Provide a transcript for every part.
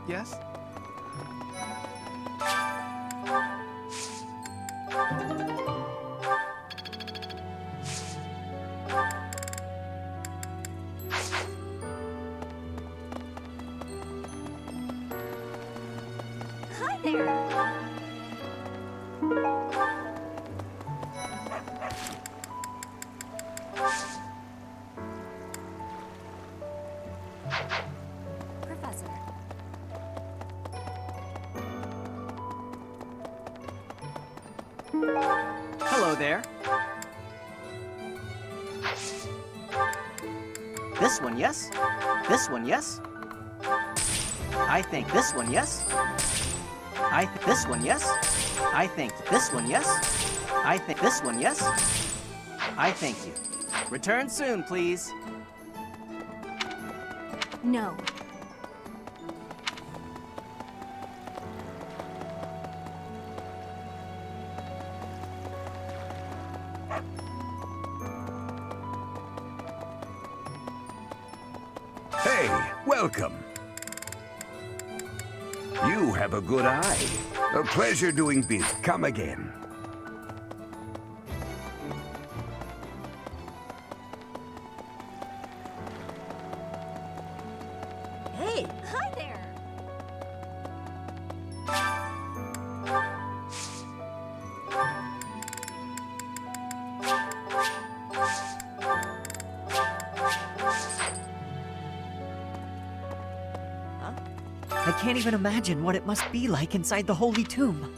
yes? Hi there. Professor. Hello there. This one, yes? This one, yes? I think this one, yes? This one, yes? I think this one, yes? I think this one, yes? I thank you. Return soon, please. No. Hey, welcome. You have a good eye. A pleasure doing business. Come again. Hey, hi there. I can't even imagine what it must be like inside the Holy Tomb.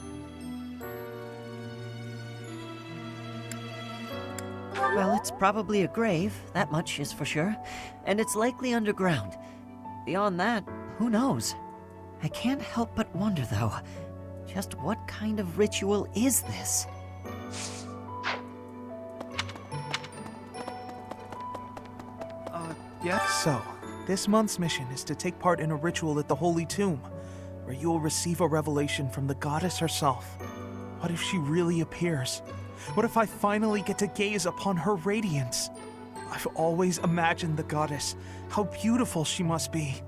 Well, it's probably a grave, that much is for sure, and it's likely underground. Beyond that, who knows? I can't help but wonder, though, just what kind of ritual is this? Yeah? So, this month's mission is to take part in a ritual at the Holy Tomb, where you will receive a revelation from the goddess herself. What if she really appears? What if I finally get to gaze upon her radiance? I've always imagined the goddess, how beautiful she must be.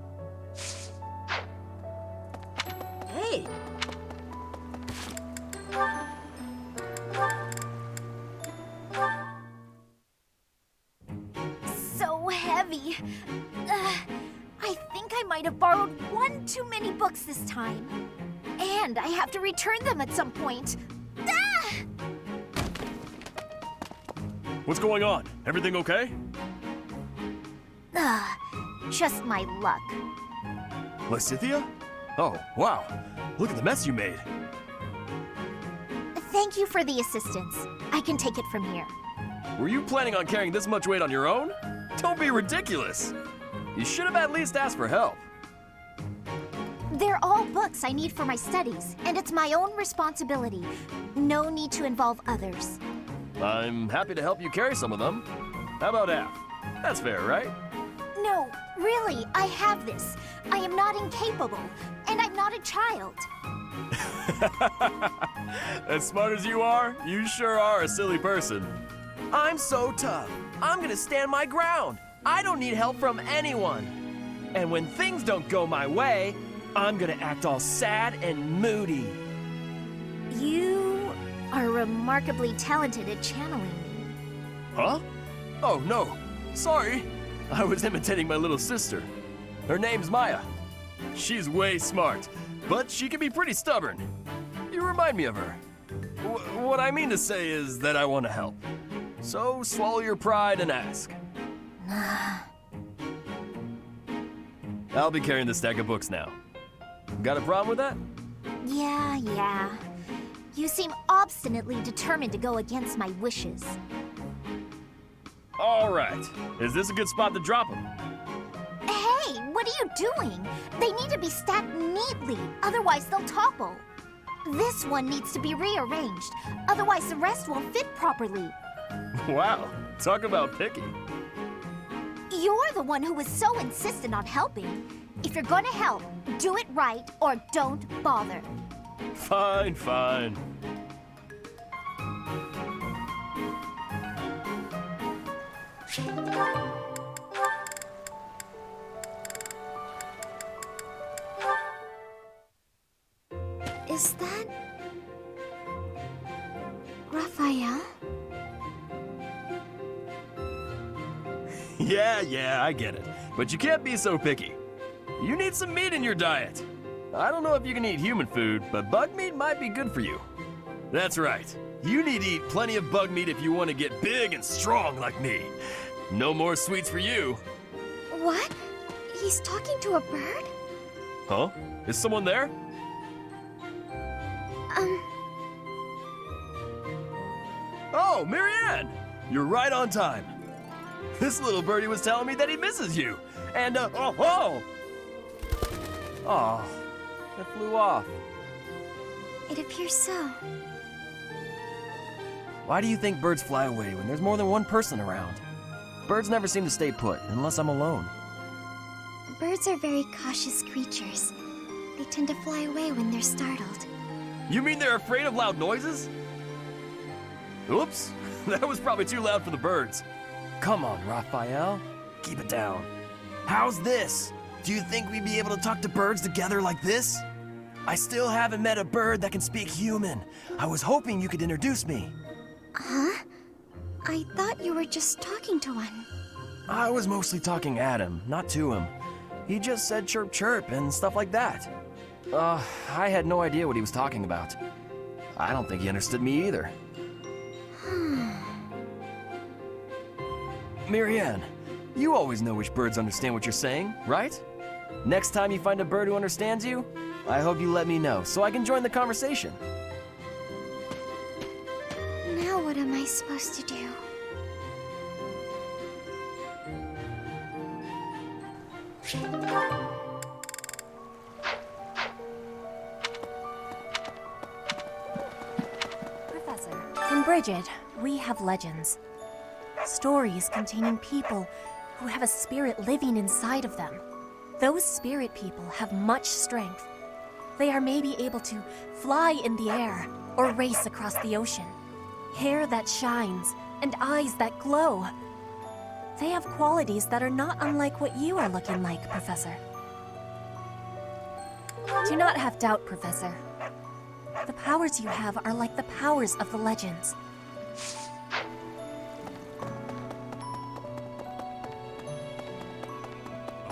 Hey. So heavy. I think I might have borrowed one too many books this time. And I have to return them at some point. Ah! What's going on? Everything okay? Just my luck. Lysithia? Oh, wow. Look at the mess you made. Thank you for the assistance. I can take it from here. Were you planning on carrying this much weight on your own? Don't be ridiculous. You should have at least asked for help. They're all books I need for my studies, and it's my own responsibility. No need to involve others. I'm happy to help you carry some of them. How about half? That's fair, right? No, really, I have this. I am not incapable, and I'm not a child. As smart as you are, you sure are a silly person. I'm so tough. I'm gonna stand my ground. I don't need help from anyone. And when things don't go my way, I'm gonna act all sad and moody. You are remarkably talented at channeling me. Huh? Oh, no. Sorry. I was imitating my little sister. Her name's Maya. She's way smart, but she can be pretty stubborn. You remind me of her. What I mean to say is that I want to help. So swallow your pride and ask. I'll be carrying the stack of books now. Got a problem with that? Yeah. You seem obstinately determined to go against my wishes. All right. Is this a good spot to drop them? Hey, what are you doing? They need to be stacked neatly, otherwise they'll topple. This one needs to be rearranged, otherwise the rest won't fit properly. Wow. Talk about picky. You're the one who was so insistent on helping. If you're gonna help, do it right or don't bother. Fine. Is that... Raphael? Yeah, I get it. But you can't be so picky. You need some meat in your diet. I don't know if you can eat human food, but bug meat might be good for you. That's right. You need to eat plenty of bug meat if you want to get big and strong like me. No more sweets for you. What? He's talking to a bird? Huh? Is someone there? Oh, Marianne! You're right on time. This little birdie was telling me that he misses you. And, oh, it flew off. It appears so. Why do you think birds fly away when there's more than one person around? Birds never seem to stay put unless I'm alone. Birds are very cautious creatures. They tend to fly away when they're startled. You mean they're afraid of loud noises? Oops, that was probably too loud for the birds. Come on, Raphael, keep it down. How's this? Do you think we'd be able to talk to birds together like this? I still haven't met a bird that can speak human. I was hoping you could introduce me. Huh? I thought you were just talking to one. I was mostly talking at him, not to him. He just said chirp chirp and stuff like that. I had no idea what he was talking about. I don't think he understood me either. Marianne, you always know which birds understand what you're saying, right? Next time you find a bird who understands you, I hope you let me know so I can join the conversation. Now what am I supposed to do? Professor, in Bridget, we have legends. Stories containing people who have a spirit living inside of them. Those spirit people have much strength. They are maybe able to fly in the air or race across the ocean. Hair that shines and eyes that glow. They have qualities that are not unlike what you are looking like, Professor. Do not have doubt, Professor. The powers you have are like the powers of the legends.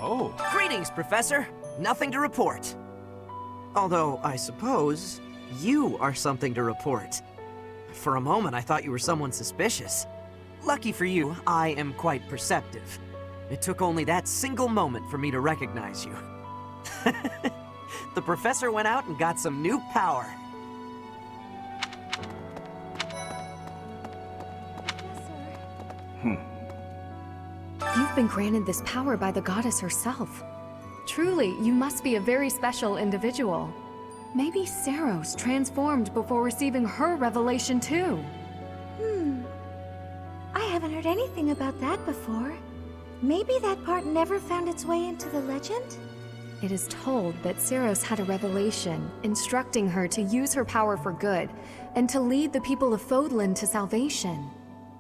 Oh. Greetings, Professor. Nothing to report. Although, I suppose, you are something to report. For a moment, I thought you were someone suspicious. Lucky for you, I am quite perceptive. It took only that single moment for me to recognize you. The professor went out and got some new power. You've been granted this power by the goddess herself. Truly, you must be a very special individual. Maybe Saros transformed before receiving her revelation too. I haven't heard anything about that before. Maybe that part never found its way into the legend? It is told that Saros had a revelation, instructing her to use her power for good, and to lead the people of Fodlan to salvation.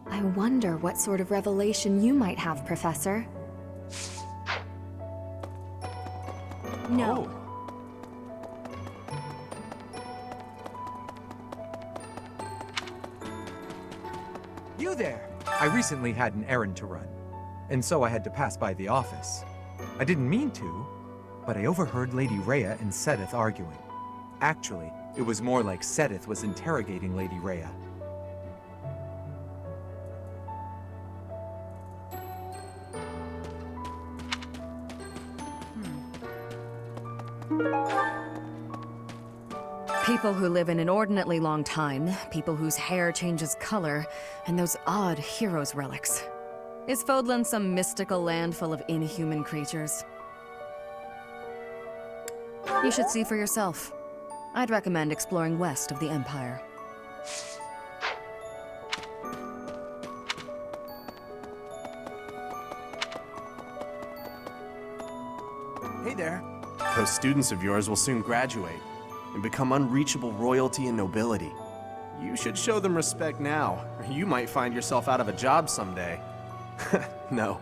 I wonder what sort of revelation you might have, Professor. No. You there! I recently had an errand to run, and so I had to pass by the office. I didn't mean to, but I overheard Lady Rhea and Sedith arguing. Actually, it was more like Sedith was interrogating Lady Rhea. People who live an inordinately long time, people whose hair changes color, and those odd heroes' relics. Is Fodlan some mystical land full of inhuman creatures? You should see for yourself. I'd recommend exploring west of the Empire. Hey there. Those students of yours will soon graduate and become unreachable royalty and nobility. You should show them respect now, or you might find yourself out of a job someday. No.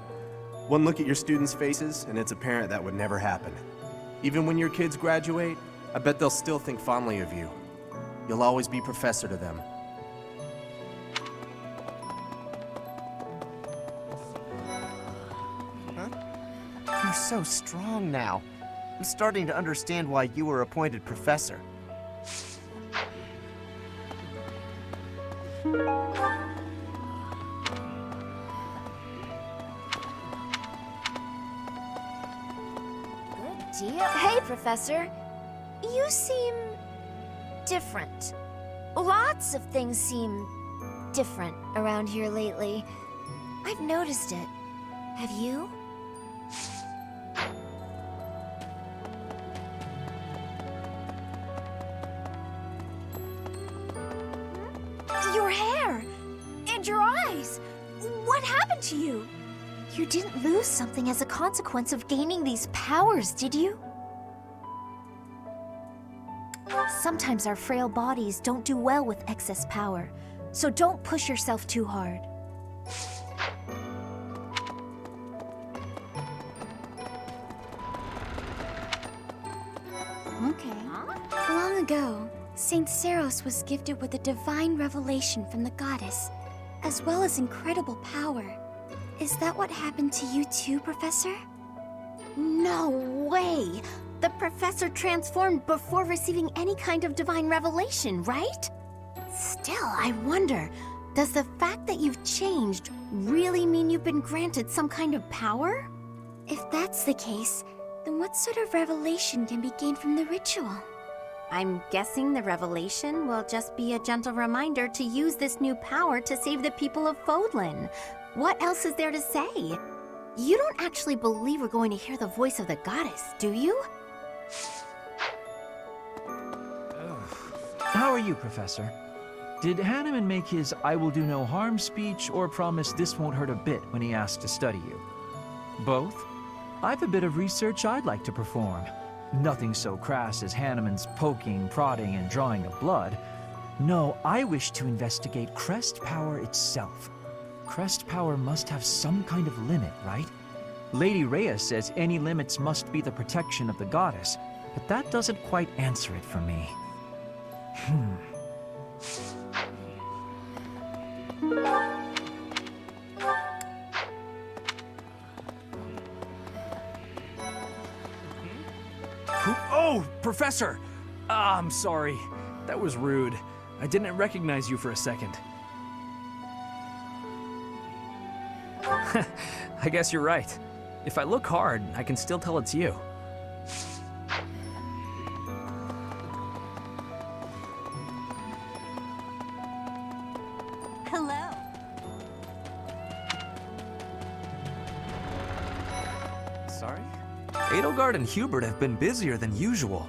One look at your students' faces, and it's apparent that would never happen. Even when your kids graduate, I bet they'll still think fondly of you. You'll always be Professor to them. You're so strong now. I'm starting to understand why you were appointed Professor. Good deal. Hey, Professor. You seem different. Lots of things seem different around here lately. I've noticed it. Have you? Your hair! And your eyes! What happened to you? You didn't lose something as a consequence of gaining these powers, did you? Sometimes our frail bodies don't do well with excess power, so don't push yourself too hard. Okay. Long ago, Saint Seros was gifted with a divine revelation from the goddess, as well as incredible power. Is that what happened to you too, Professor? No way! The professor transformed before receiving any kind of divine revelation, right? Still, I wonder, does the fact that you've changed really mean you've been granted some kind of power? If that's the case, then what sort of revelation can be gained from the ritual? I'm guessing the revelation will just be a gentle reminder to use this new power to save the people of Fodlan. What else is there to say? You don't actually believe we're going to hear the voice of the goddess, do you? How are you, Professor? Did Hanneman make his "I will do no harm" speech or promise this won't hurt a bit when he asked to study you? Both? I've a bit of research I'd like to perform. Nothing so crass as Hanneman's poking, prodding, and drawing of blood. No, I wish to investigate crest power itself. Crest power must have some kind of limit, right? Lady Rhea says any limits must be the protection of the goddess, but that doesn't quite answer it for me. Oh, Professor! I'm sorry. That was rude. I didn't recognize you for a second. I guess you're right. If I look hard, I can still tell it's you. Hello. Sorry? Edelgard and Hubert have been busier than usual.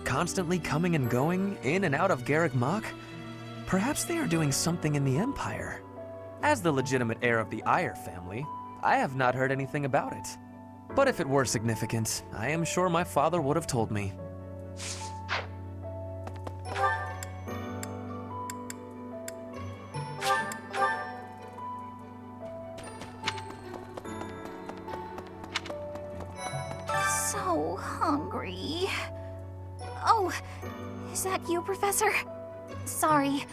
Constantly coming and going, in and out of Garrick Mach. Perhaps they are doing something in the Empire. As the legitimate heir of the Eyre family, I have not heard anything about it. But if it were significant, I am sure my father would have told me. So hungry. Oh, is that you, Professor? Sorry,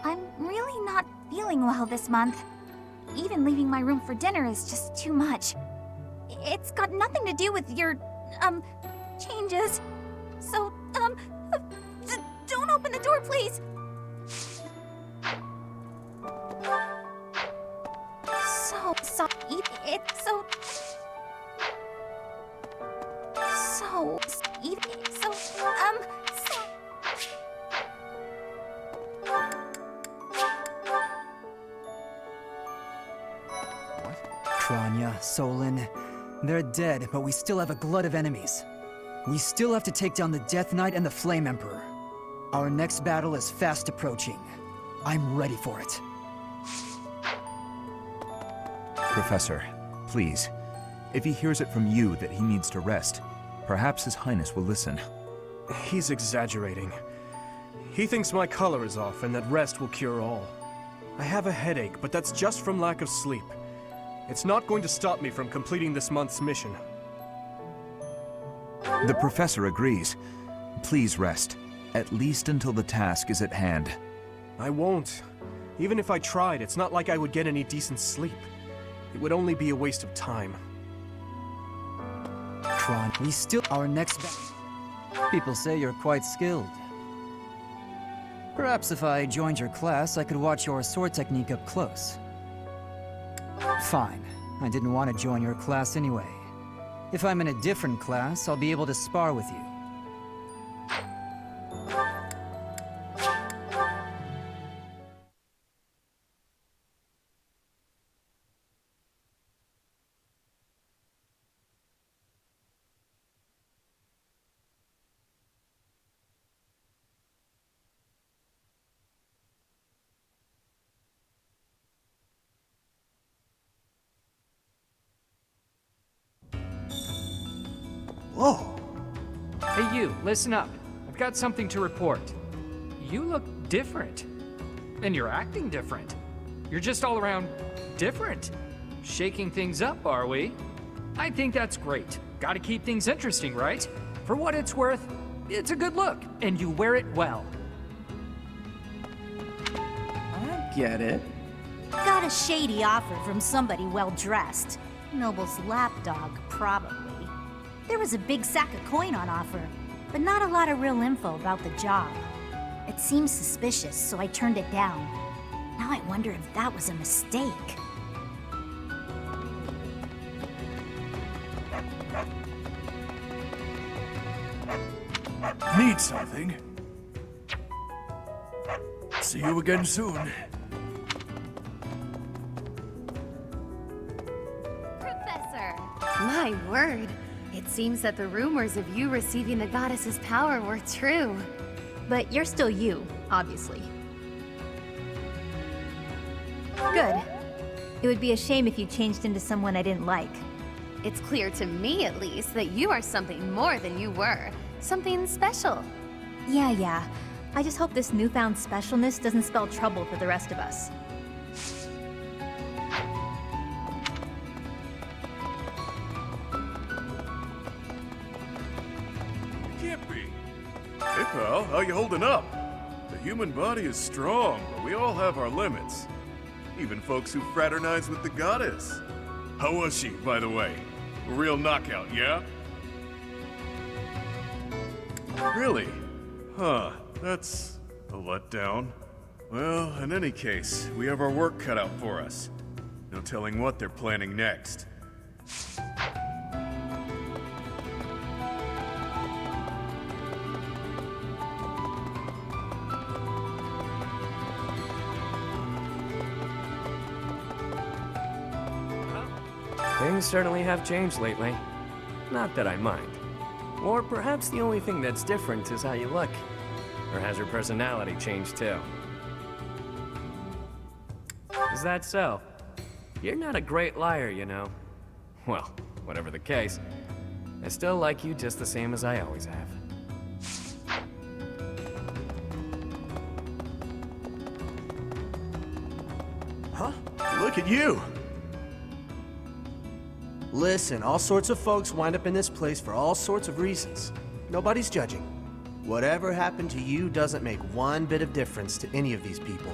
I'm really not feeling well this month. Even leaving my room for dinner is just too much. It's got nothing to do with your, changes. So, don't open the door, please. It's so... Tranya, Solon, they're dead, but we still have a glut of enemies. We still have to take down the Death Knight and the Flame Emperor. Our next battle is fast approaching. I'm ready for it. Professor, please. If he hears it from you that he needs to rest, perhaps His Highness will listen. He's exaggerating. He thinks my color is off and that rest will cure all. I have a headache, but that's just from lack of sleep. It's not going to stop me from completing this month's mission. The Professor agrees. Please rest, at least until the task is at hand. I won't. Even if I tried, it's not like I would get any decent sleep. It would only be a waste of time. Tron, we still our next People say you're quite skilled. Perhaps if I joined your class, I could watch your sword technique up close. Fine. I didn't want to join your class anyway. If I'm in a different class, I'll be able to spar with you. Whoa! Hey you, listen up. I've got something to report. You look different. And you're acting different. You're just all around different. Shaking things up, are we? I think that's great. Gotta keep things interesting, right? For what it's worth, it's a good look, and you wear it well. I get it. Got a shady offer from somebody well-dressed. Noble's lapdog, probably. There was a big sack of coin on offer, but not a lot of real info about the job. It seemed suspicious, so I turned it down. Now I wonder if that was a mistake. Need something? See you again soon. Professor! My word. It seems that the rumors of you receiving the goddess's power were true. But you're still you, obviously. Good. It would be a shame if you changed into someone I didn't like. It's clear to me, at least, that you are something more than you were. Something special. Yeah. I just hope this newfound specialness doesn't spell trouble for the rest of us. Can't be. Hey pal, how you holding up? The human body is strong, but we all have our limits. Even folks who fraternize with the goddess. How was she, by the way? A real knockout, yeah? Really? Huh, that's a letdown. Well, in any case, we have our work cut out for us. No telling what they're planning next. Things certainly have changed lately. Not that I mind. Or perhaps the only thing that's different is how you look. Or has your personality changed too? Is that so? You're not a great liar, you know. Well, whatever the case, I still like you just the same as I always have. Huh? Look at you! Listen, all sorts of folks wind up in this place for all sorts of reasons. Nobody's judging. Whatever happened to you doesn't make one bit of difference to any of these people.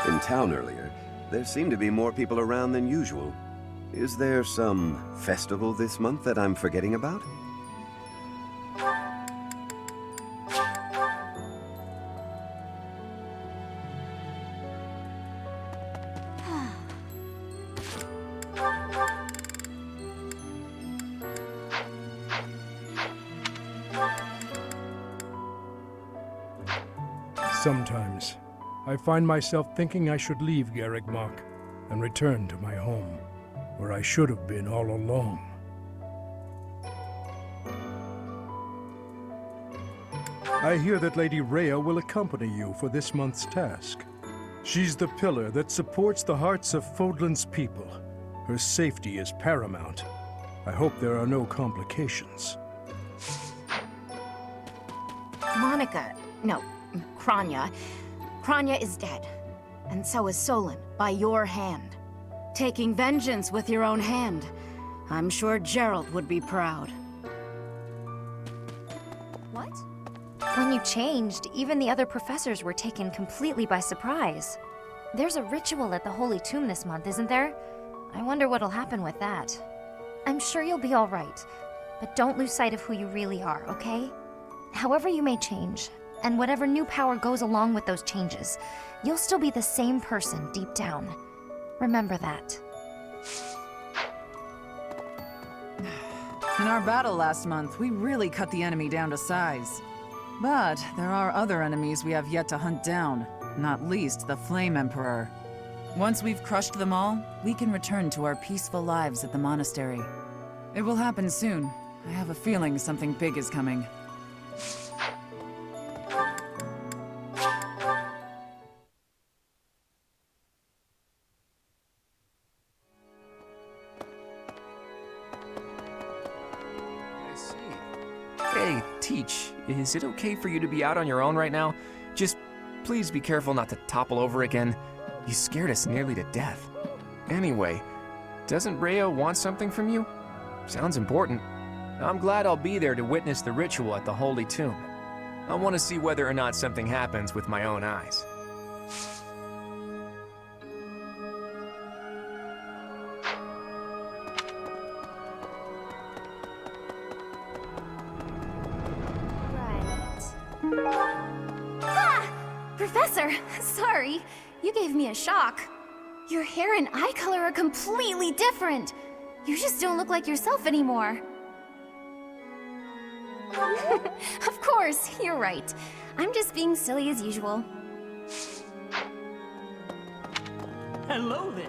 In town earlier, there seemed to be more people around than usual. Is there some festival this month that I'm forgetting about? Sometimes, I find myself thinking I should leave Garreg Mach and return to my home, where I should have been all along. I hear that Lady Rhea will accompany you for this month's task. She's the pillar that supports the hearts of Fodlan's people. Her safety is paramount. I hope there are no complications. Monica, no, Kranya. Kranya is dead. And so is Solon, by your hand. Taking vengeance with your own hand. I'm sure Gerald would be proud. What? When you changed, even the other professors were taken completely by surprise. There's a ritual at the Holy Tomb this month, isn't there? I wonder what'll happen with that. I'm sure you'll be all right, but don't lose sight of who you really are, okay? However you may change, and whatever new power goes along with those changes, you'll still be the same person deep down. Remember that. In our battle last month, we really cut the enemy down to size. But there are other enemies we have yet to hunt down, not least the Flame Emperor. Once we've crushed them all, we can return to our peaceful lives at the monastery. It will happen soon. I have a feeling something big is coming. Hey, Teach, is it okay for you to be out on your own right now? Just please be careful not to topple over again. You scared us nearly to death. Anyway, doesn't Rhea want something from you? Sounds important. I'm glad I'll be there to witness the ritual at the Holy Tomb. I want to see whether or not something happens with my own eyes. Ah! Professor, sorry. You gave me a shock. Your hair and eye color are completely different. You just don't look like yourself anymore. Of course, you're right. I'm just being silly as usual. Hello there.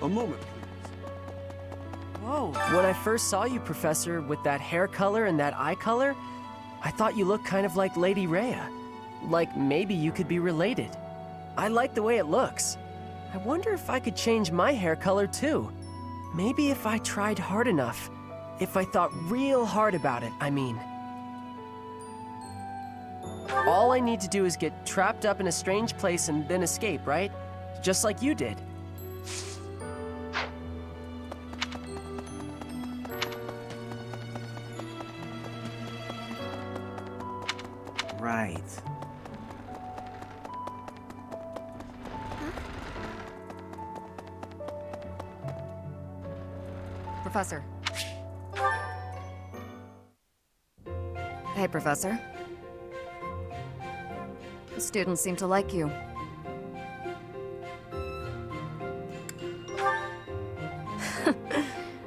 A moment, please. Whoa, when I first saw you, Professor, with that hair color and that eye color, I thought you looked kind of like Lady Rhea. Like maybe you could be related. I like the way it looks. I wonder if I could change my hair color too. Maybe if I tried hard enough. If I thought real hard about it, I mean. All I need to do is get trapped up in a strange place and then escape, right? Just like you did. Right. Professor. Hey, Professor. The students seem to like you.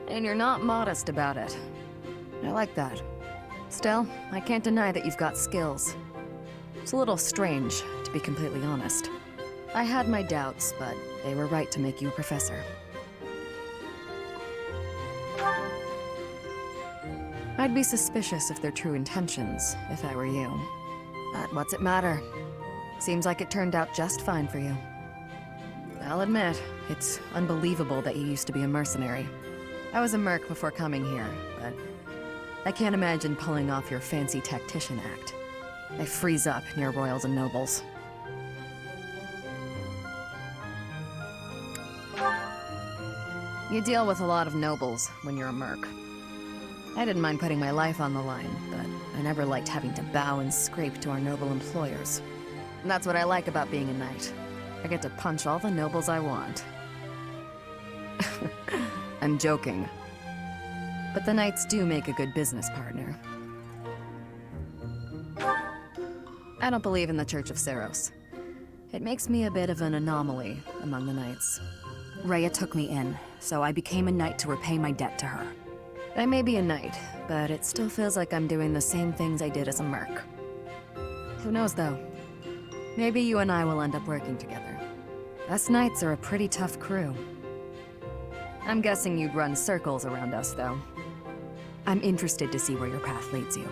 And you're not modest about it. I like that. Still, I can't deny that you've got skills. It's a little strange, to be completely honest. I had my doubts, but they were right to make you a professor. I'd be suspicious of their true intentions, if I were you. But what's it matter? Seems like it turned out just fine for you. I'll admit, it's unbelievable that you used to be a mercenary. I was a merc before coming here, but I can't imagine pulling off your fancy tactician act. I freeze up near royals and nobles. You deal with a lot of nobles when you're a merc. I didn't mind putting my life on the line, but I never liked having to bow and scrape to our noble employers. And that's what I like about being a knight. I get to punch all the nobles I want. I'm joking. But the knights do make a good business partner. I don't believe in the Church of Ceros. It makes me a bit of an anomaly among the knights. Rhea took me in, so I became a knight to repay my debt to her. I may be a knight, but it still feels like I'm doing the same things I did as a merc. Who knows, though? Maybe you and I will end up working together. Us knights are a pretty tough crew. I'm guessing you'd run circles around us, though. I'm interested to see where your path leads you.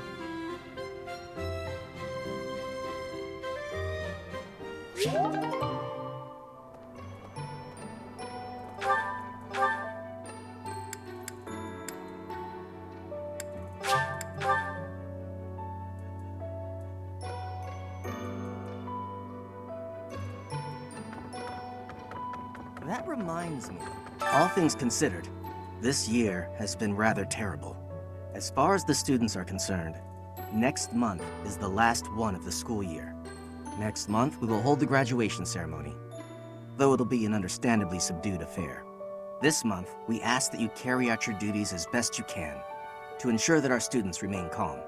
That reminds me. All things considered, this year has been rather terrible. As far as the students are concerned, next month is the last one of the school year. Next month, we will hold the graduation ceremony, though it'll be an understandably subdued affair. This month, we ask that you carry out your duties as best you can to ensure that our students remain calm.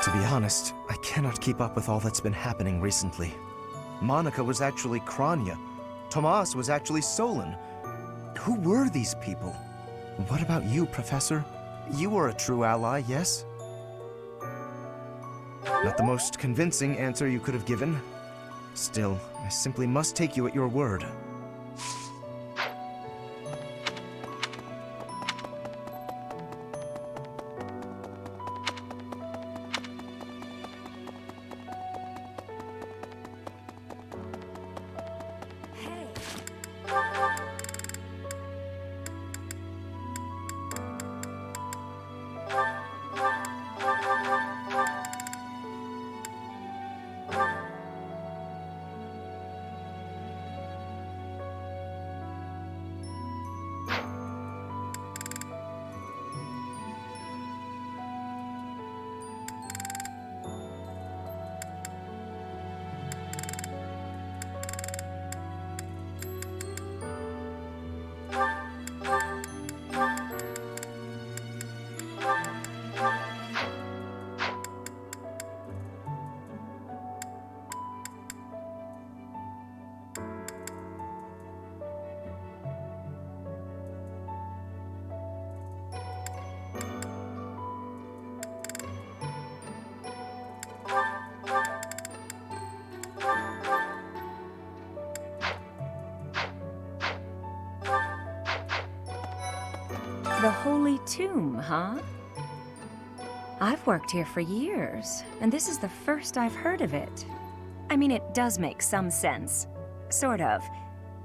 To be honest, I cannot keep up with all that's been happening recently. Monica was actually Kranya. Tomas was actually Solon. Who were these people? What about you, Professor? You were a true ally, yes? Not the most convincing answer you could have given. Still, I simply must take you at your word. The Holy Tomb, huh? I've worked here for years, and this is the first I've heard of it. I mean, it does make some sense. Sort of.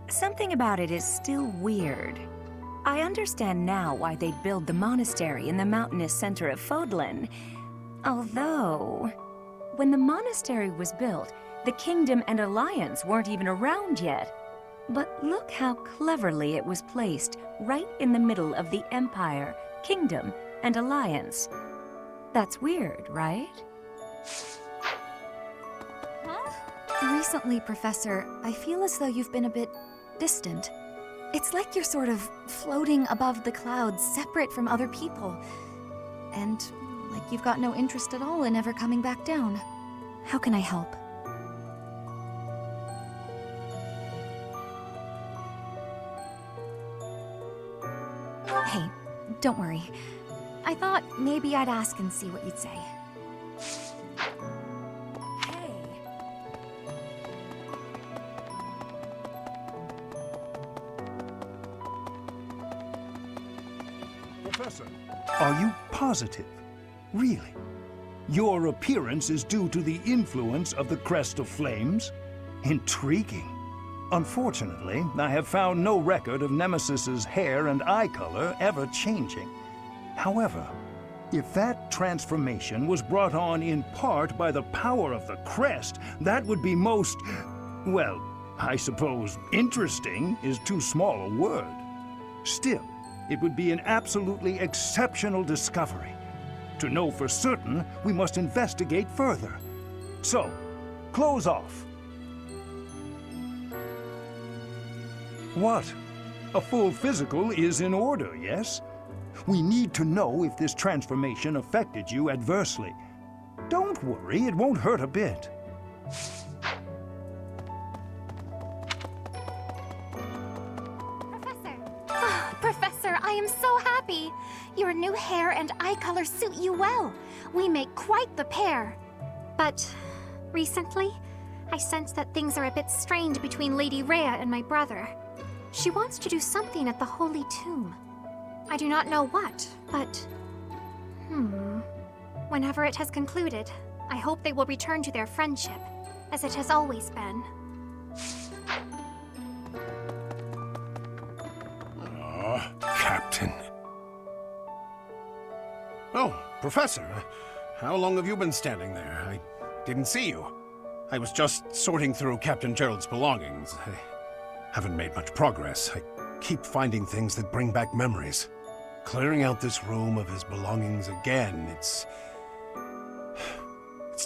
Something about it is still weird. I understand now why they'd build the monastery in the mountainous center of Fodlan. Although, when the monastery was built, the Kingdom and Alliance weren't even around yet. But look how cleverly it was placed right in the middle of the Empire, Kingdom, and Alliance. That's weird, right? Recently, Professor, I feel as though you've been a bit distant. It's like you're sort of floating above the clouds, separate from other people. And like you've got no interest at all in ever coming back down. How can I help? Hey, don't worry. I thought maybe I'd ask and see what you'd say. Professor, are you positive? Really? Your appearance is due to the influence of the Crest of Flames? Intriguing. Unfortunately, I have found no record of Nemesis's hair and eye color ever changing. However, if that transformation was brought on in part by the power of the crest, that would be most, well, I suppose interesting is too small a word. Still, it would be an absolutely exceptional discovery. To know for certain, we must investigate further. So, close off. What? A full physical is in order, yes? We need to know if this transformation affected you adversely. Don't worry, it won't hurt a bit. Professor, I am so happy! Your new hair and eye color suit you well. We make quite the pair. But recently, I sense that things are a bit strained between Lady Rhea and my brother. She wants to do something at the Holy Tomb. I do not know what, but... Whenever it has concluded, I hope they will return to their friendship, as it has always been. Captain. Oh, Professor. How long have you been standing there? I didn't see you. I was just sorting through Captain Gerald's belongings. I haven't made much progress. I keep finding things that bring back memories. Clearing out this room of his belongings again, it's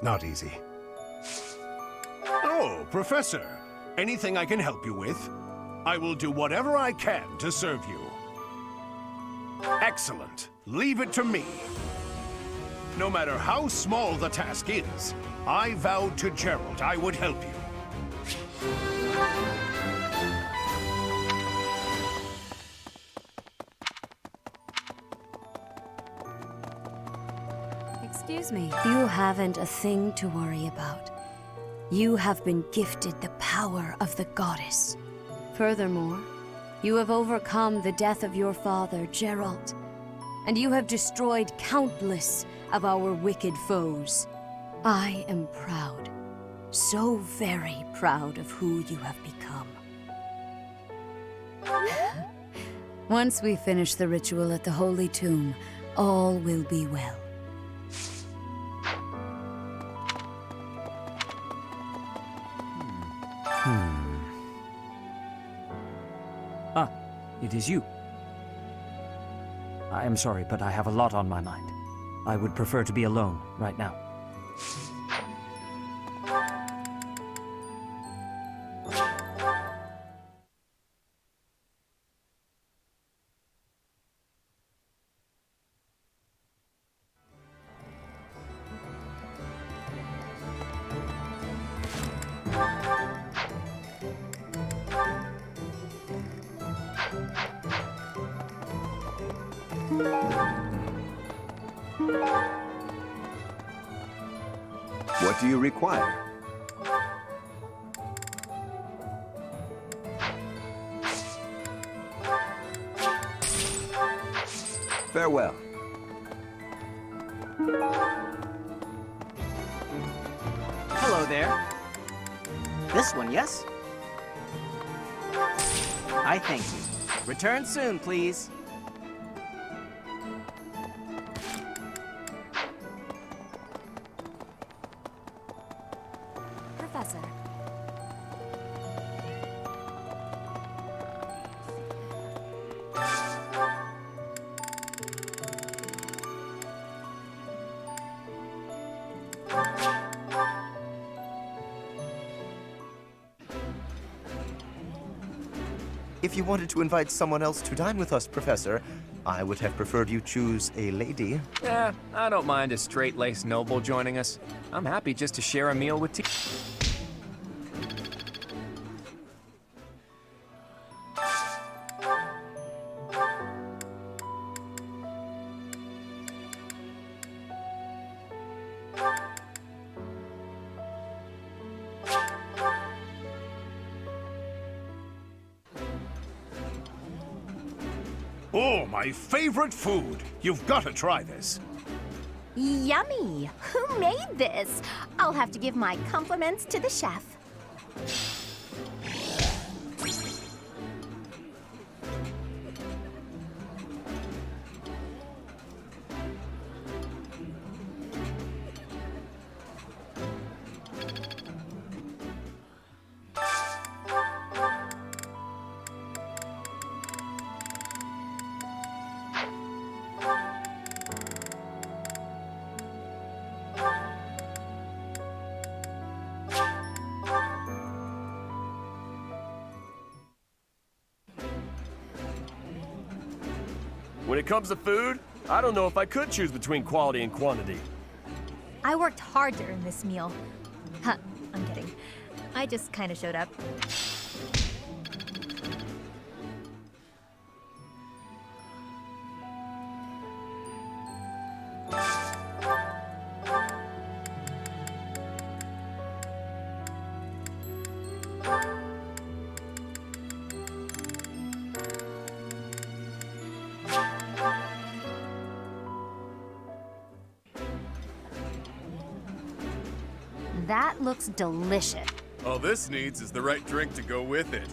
not easy. Oh, Professor. Anything I can help you with? I will do whatever I can to serve you. Excellent. Leave it to me. No matter how small the task is, I vowed to Gerald I would help you. Excuse me. You haven't a thing to worry about. You have been gifted the power of the goddess. Furthermore, you have overcome the death of your father, Gerald, and you have destroyed countless of our wicked foes. I am proud, so very proud of who you have become. Once we finish the ritual at the Holy Tomb, all will be well. Ah, it is you. I am sorry, but I have a lot on my mind. I would prefer to be alone right now. What do you require? Farewell. Hello there. This one, yes? I thank you. Return soon, please. Professor. If you wanted to invite someone else to dine with us, Professor, I would have preferred you choose a lady. Yeah, I don't mind a straight-laced noble joining us. I'm happy just to share a meal with tea. Oh, my favorite food. You've got to try this. Yummy! Who made this? I'll have to give my compliments to the chef. When it comes to food, I don't know if I could choose between quality and quantity. I worked hard to earn this meal. Huh, I'm kidding. I just kind of showed up. That looks delicious. All this needs is the right drink to go with it.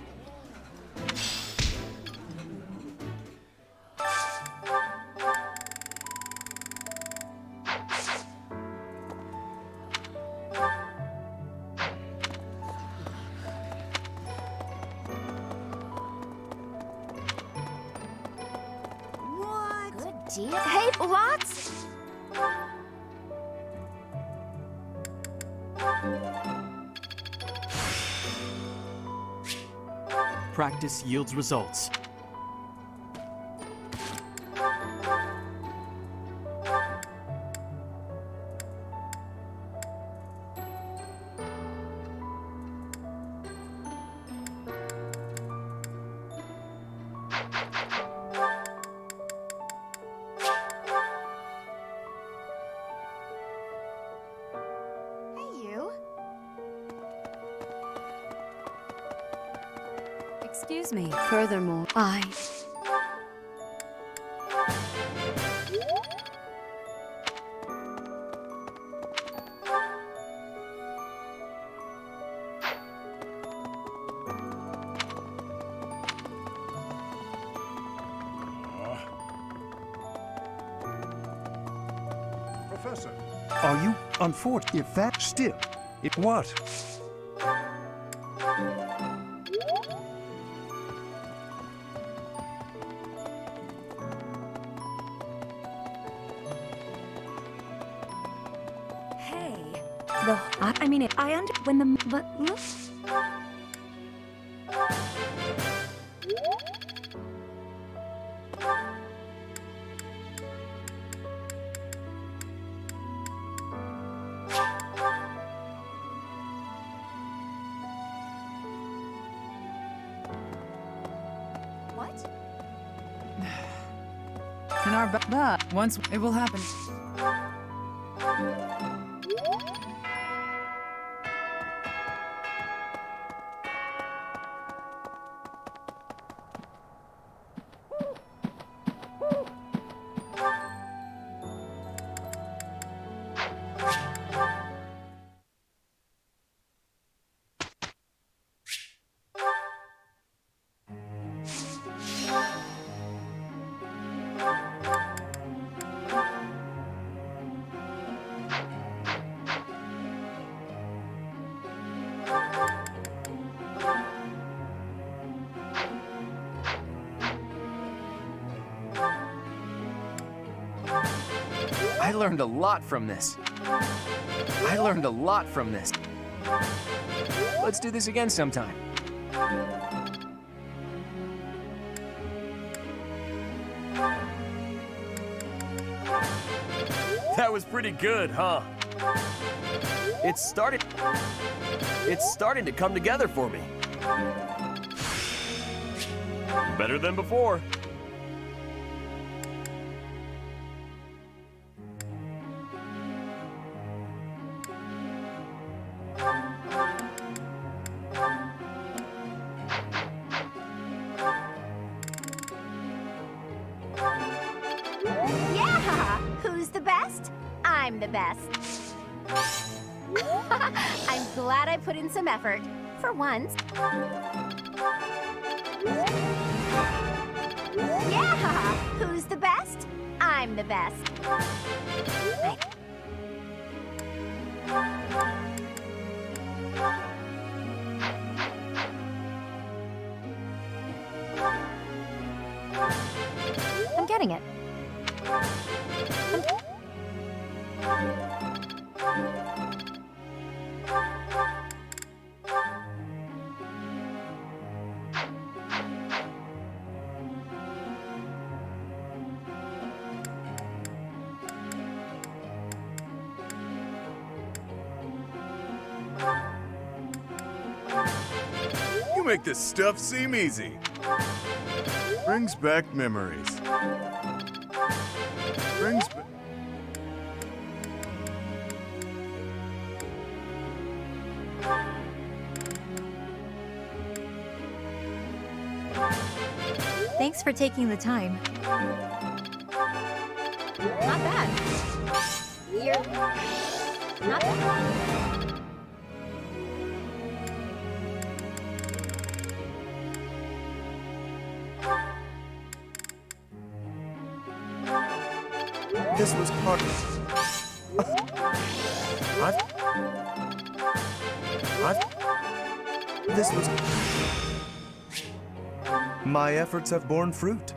What? Good deal. Hey, lots? Practice yields results. Excuse me. Furthermore, Professor, are you unfortunate? If that still, if what? I mean, when the, but look. What? In our but once it will happen. I learned a lot from this. I learned a lot from this. Let's do this again sometime. That was pretty good, huh? It's starting to come together for me. Better than before. Yeah! Who's the best? I'm the best. I'm glad I put in some effort. For once. Yeah! Who's the best? I'm the best. I'm getting it. make this stuff seem easy. Brings back memories. Brings back... Thanks for taking the time. Not bad. You're not bad. This was part This was... My efforts have borne fruit.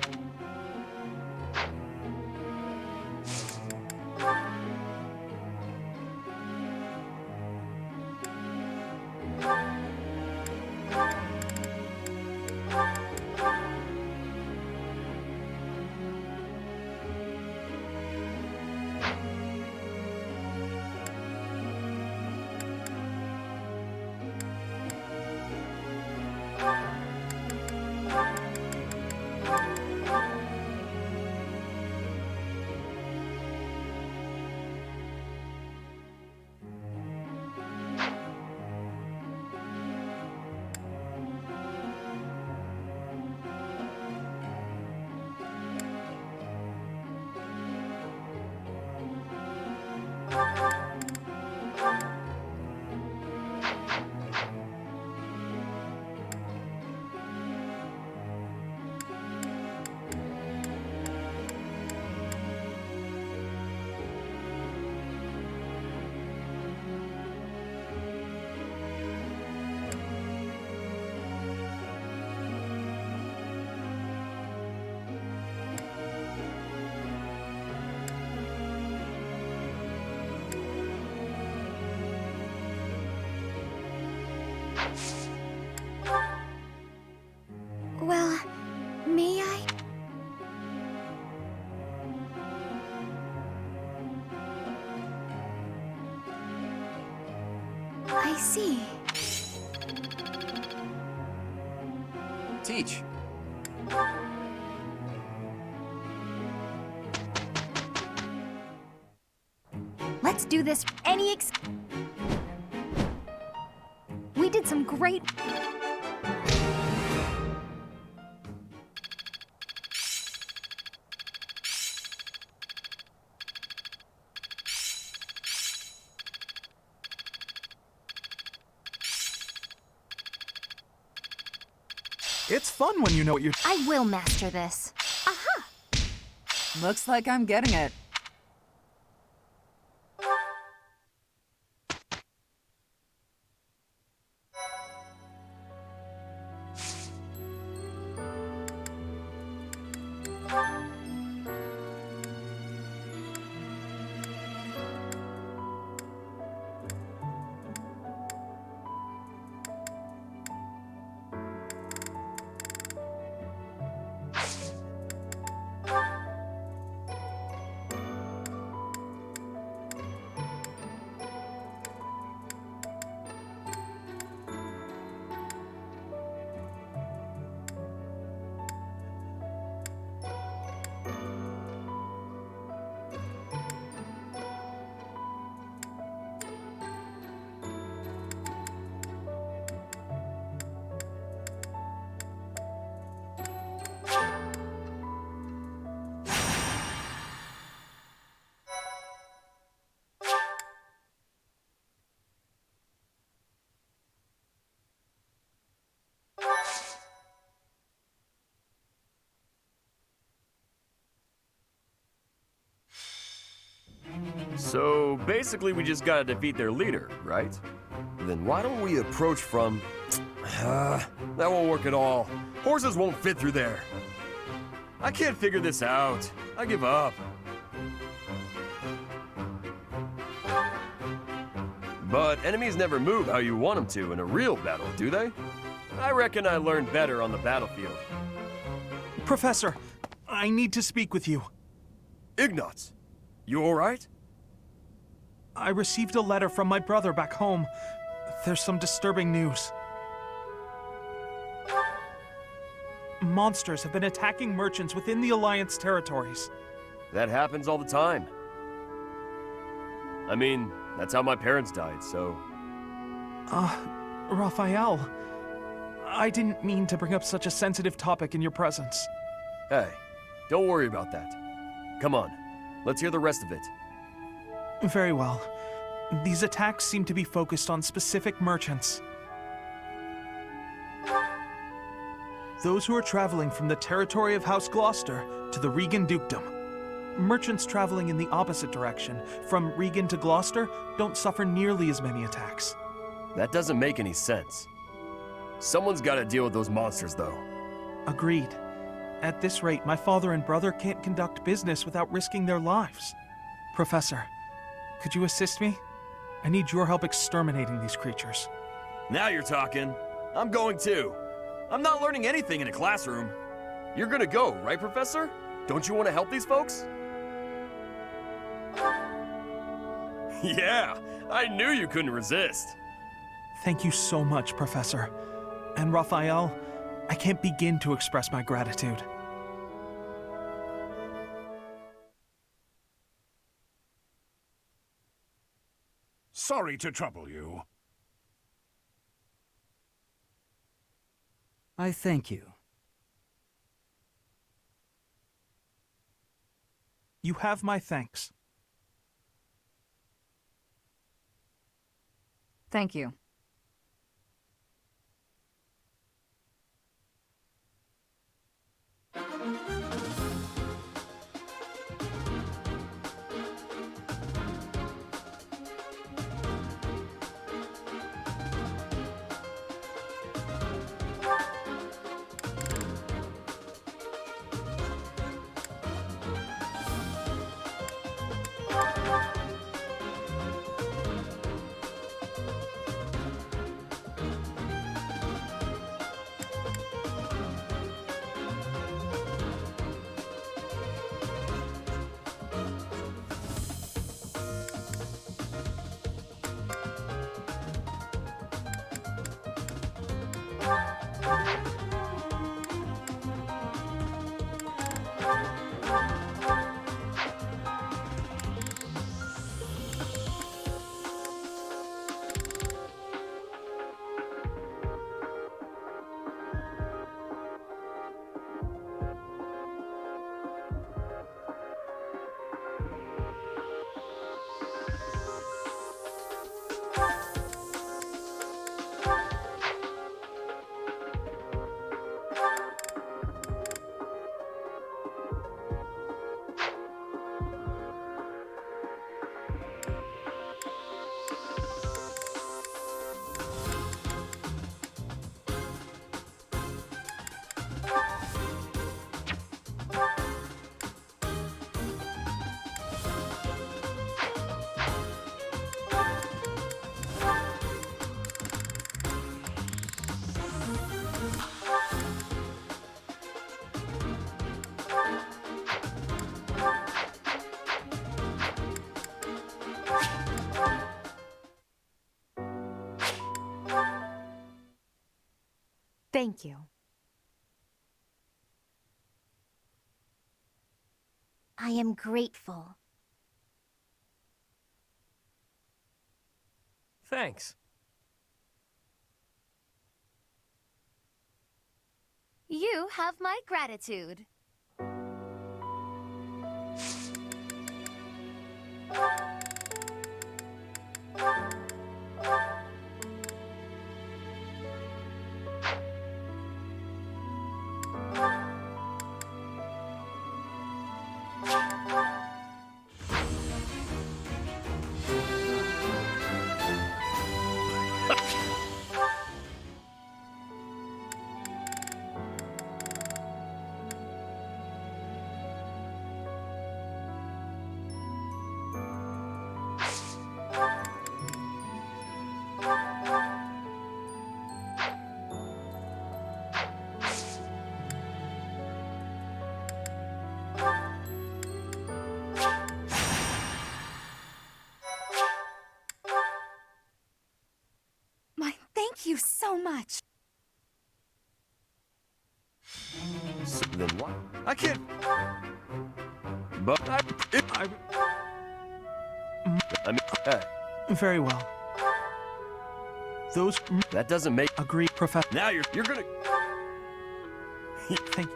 Well, may I? I see. Teach. Let's do this. We did some great... It's fun when you know what you're... I will master this. Aha! Looks like I'm getting it. So basically we just gotta defeat their leader, right? Then why don't we approach from... That won't work at all. Horses won't fit through there. I can't figure this out. I give up. But enemies never move how you want them to in a real battle, do they? I reckon I learned better on the battlefield. Professor, I need to speak with you. Ignatz, you all right? I received a letter from my brother back home. There's some disturbing news. monsters have been attacking merchants within the Alliance territories. That happens all the time. I mean, that's how my parents died, so... Raphael, I didn't mean to bring up such a sensitive topic in your presence. Hey, don't worry about that. Come on, let's hear the rest of it. Very well. These attacks seem to be focused on specific merchants. Those who are traveling from the territory of House Gloucester to the Regan Dukedom. Merchants traveling in the opposite direction, from Regan to Gloucester, don't suffer nearly as many attacks. That doesn't make any sense. Someone's gotta deal with those monsters, though. Agreed. At this rate, my father and brother can't conduct business without risking their lives. Professor, could you assist me? I need your help exterminating these creatures. Now you're talking. I'm going too. I'm not learning anything in a classroom. You're gonna go, right, Professor? Don't you want to help these folks? Yeah, I knew you couldn't resist. Thank you so much, Professor. And Raphael, I can't begin to express my gratitude. Sorry to trouble you. I thank you. You have my thanks. Thank you. Thank you. I am grateful. Thanks. You have my gratitude. Thank you so much. Then what? I can't. But I mean, hey, Very well. Those that doesn't make agree, Professor. Now you're gonna. Thank you.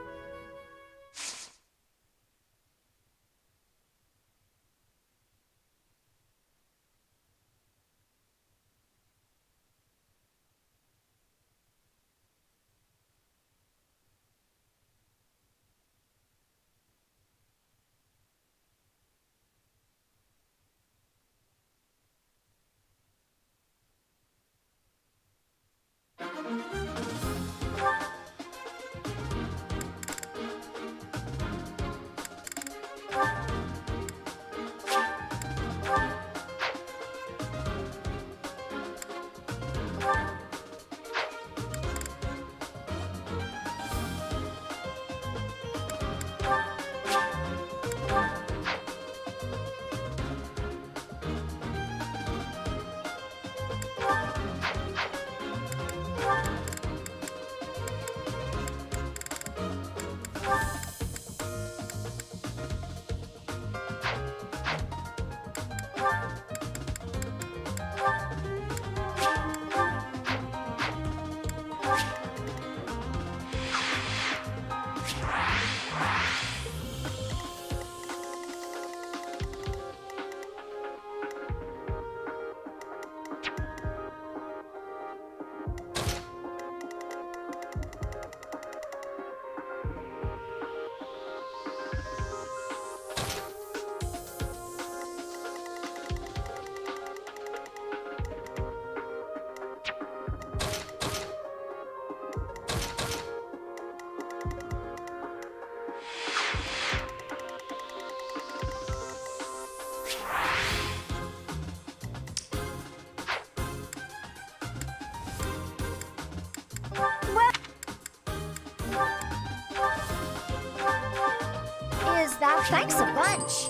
Is that thanks a bunch?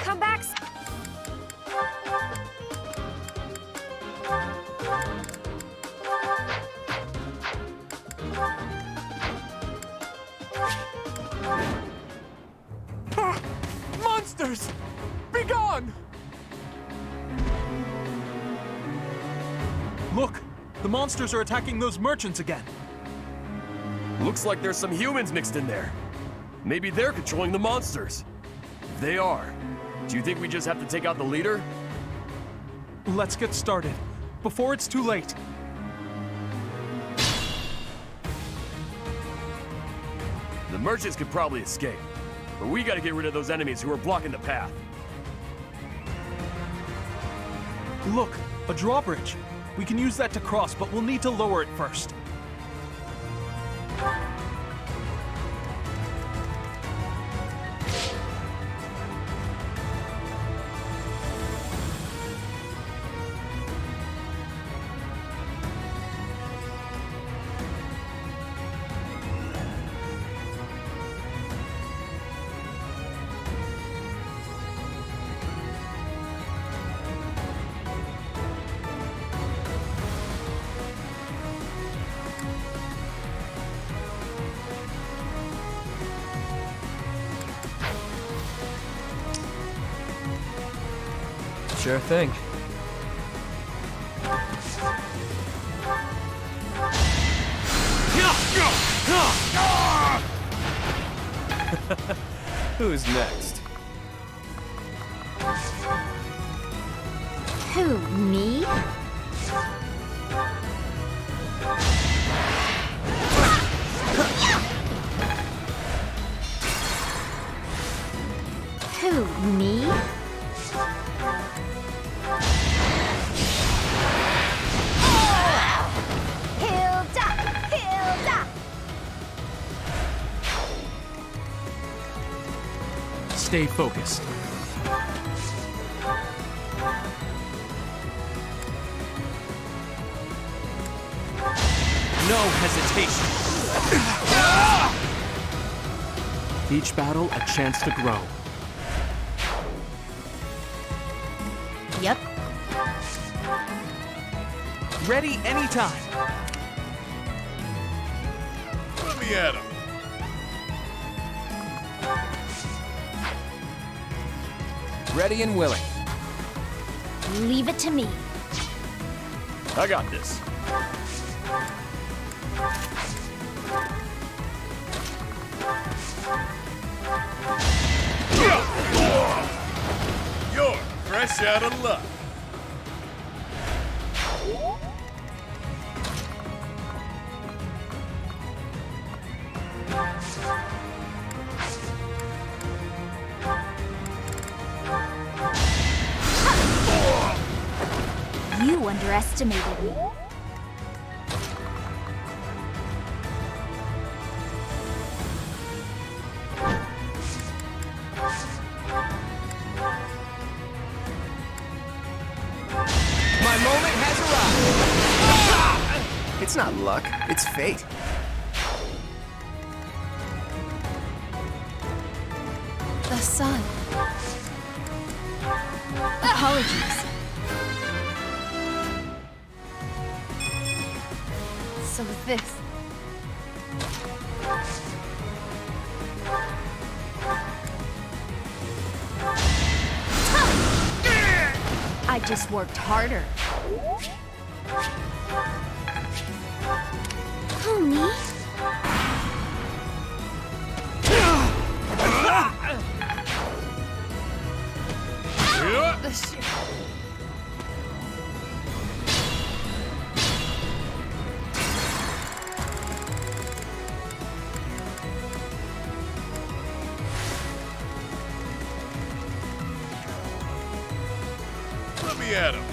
Come back. Monsters! Be gone! Look! The monsters are attacking those merchants again. Looks like there's some humans mixed in there. Maybe they're controlling the monsters. If they are, do you think we just have to take out the leader? Let's get started, before it's too late. The merchants could probably escape, but we gotta get rid of those enemies who are blocking the path. Look, a drawbridge. We can use that to cross, but we'll need to lower it first. Sure thing. Who's next? Who, me? Who, me? Hilda! Hilda! Stay focused. hesitation. Each battle a chance to grow. Yep. Ready anytime. Let me at him. Ready and willing. Leave it to me. I got this. You're fresh out of luck. You underestimated me. My moment has arrived. It's not luck, it's fate. The sun. Apologies. So this. I just worked harder. Who, me? The shit. Let me at him.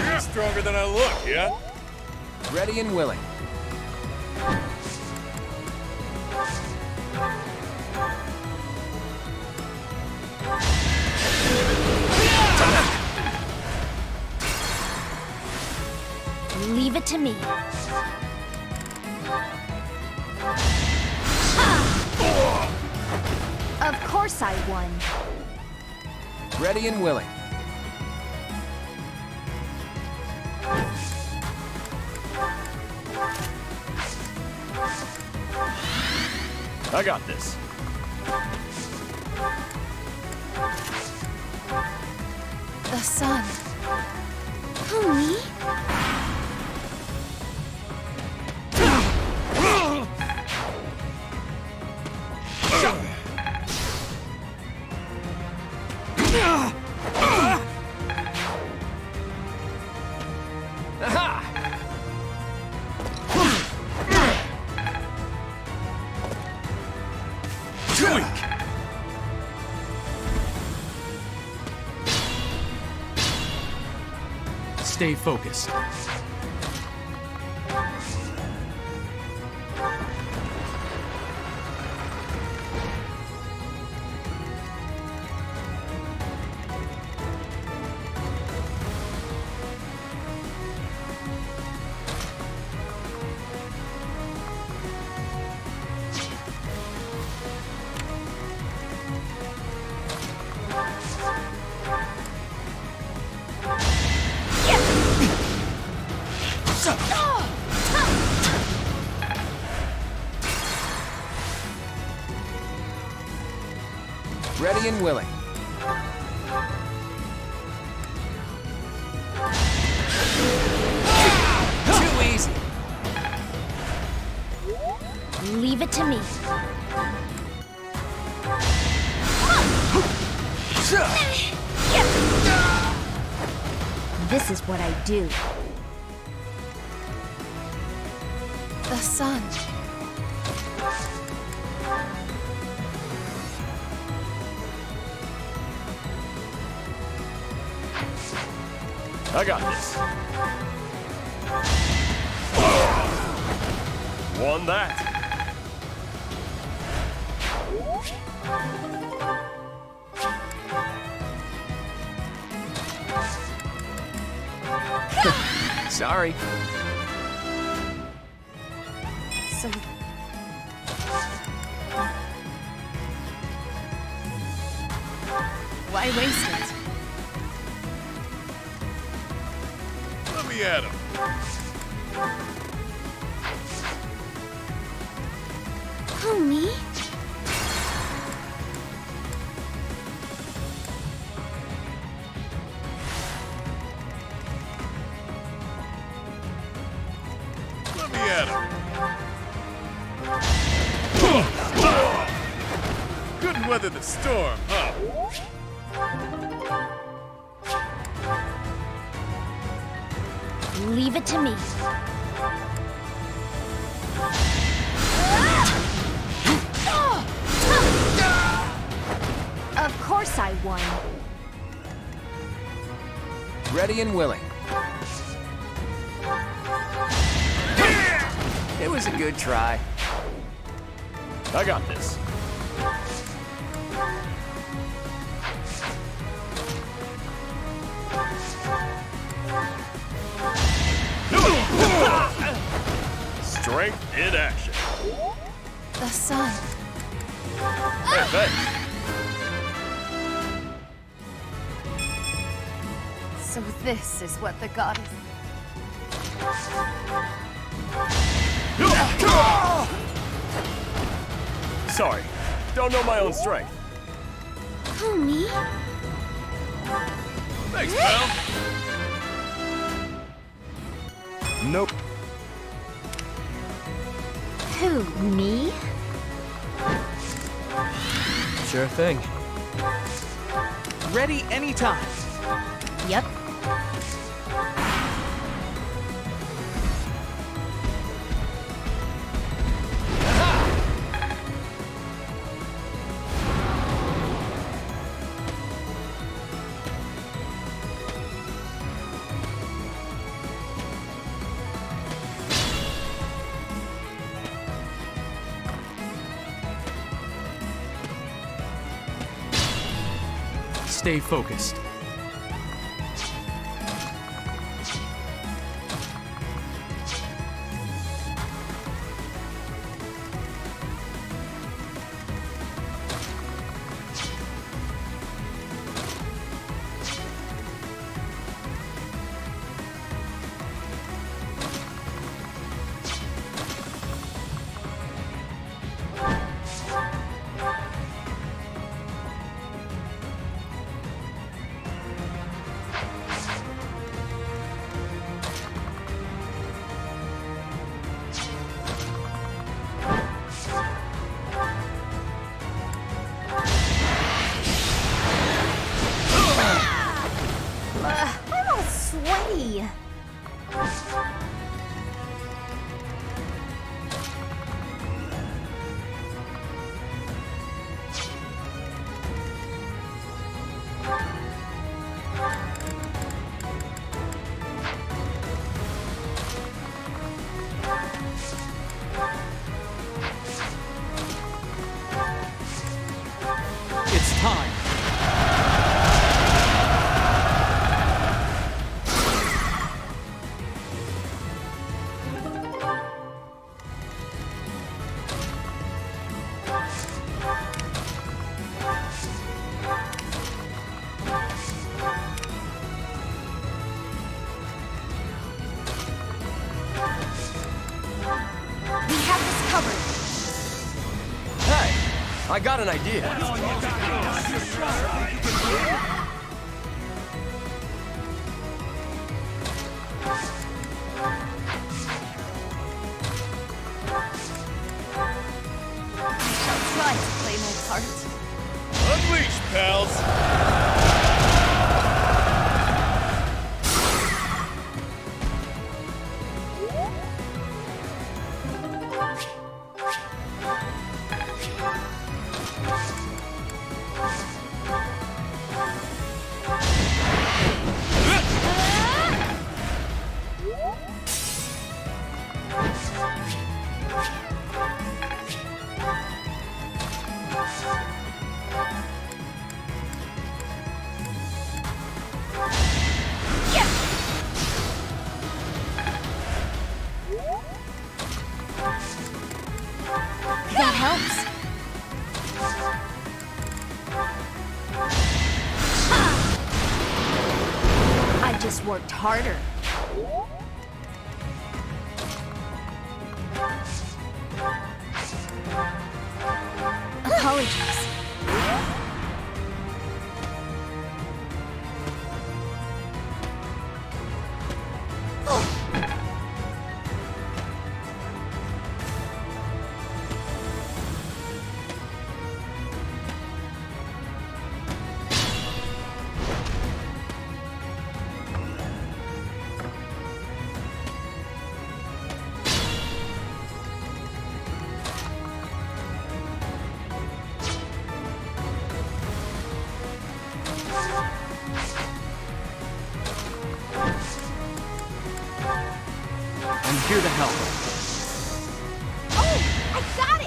You're stronger than I look, yeah? Ready and willing. Leave it to me. Of course I won. Ready and willing. I got this. The sun. Who, me? Stay focused. Ready and willing. Too easy. Leave it to me. This is what I do. The sun. I got this. Won that. Sorry. So... Why waste it? Let me at him. Who, me? Let me at him. Couldn't weather the storm, huh? Leave it to me. Of course I won. Ready and willing. It was a good try. I got this. Strength in action. The sun. Hey, thanks. So this is what the goddess... Sorry, don't know my own strength. Who, me? Thanks, pal. Nope. Who, me? Sure thing. Ready anytime. Yep. Stay focused. I'm all sweaty. It's time. We have this covered. Hey, I got an idea. I'll try to play my part. Unleash, pals! worked harder. Apologies. I'm here to help. Oh, I got it!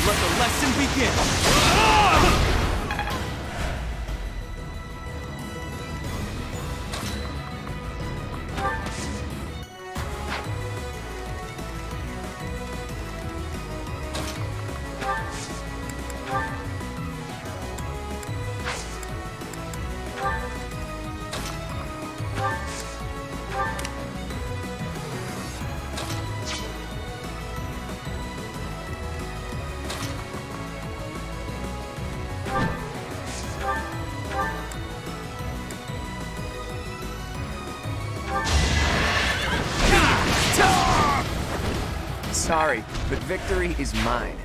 Let the lesson begin! Sorry, but victory is mine.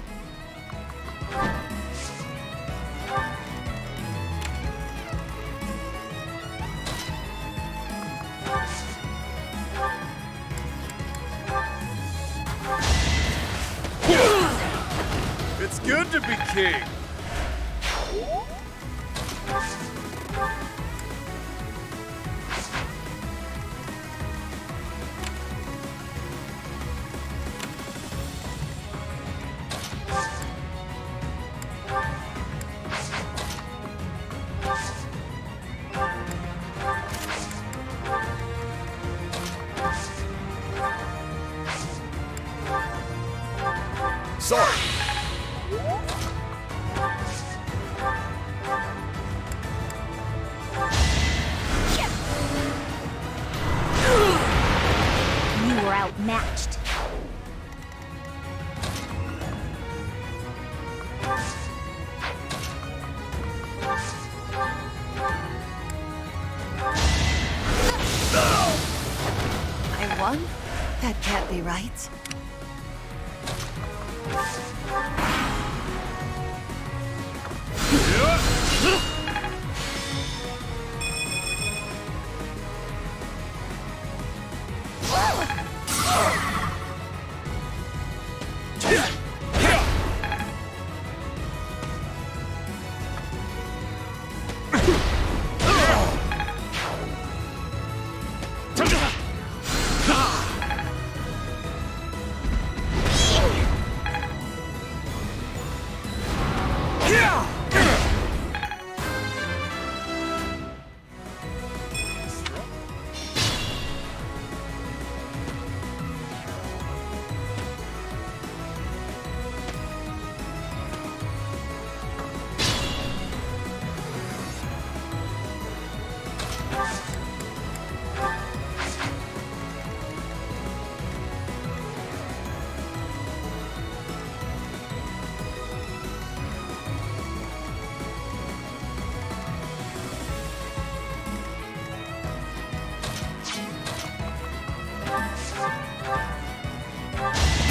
It's good to be king. Sorry. You were outmatched. I won? That can't be right.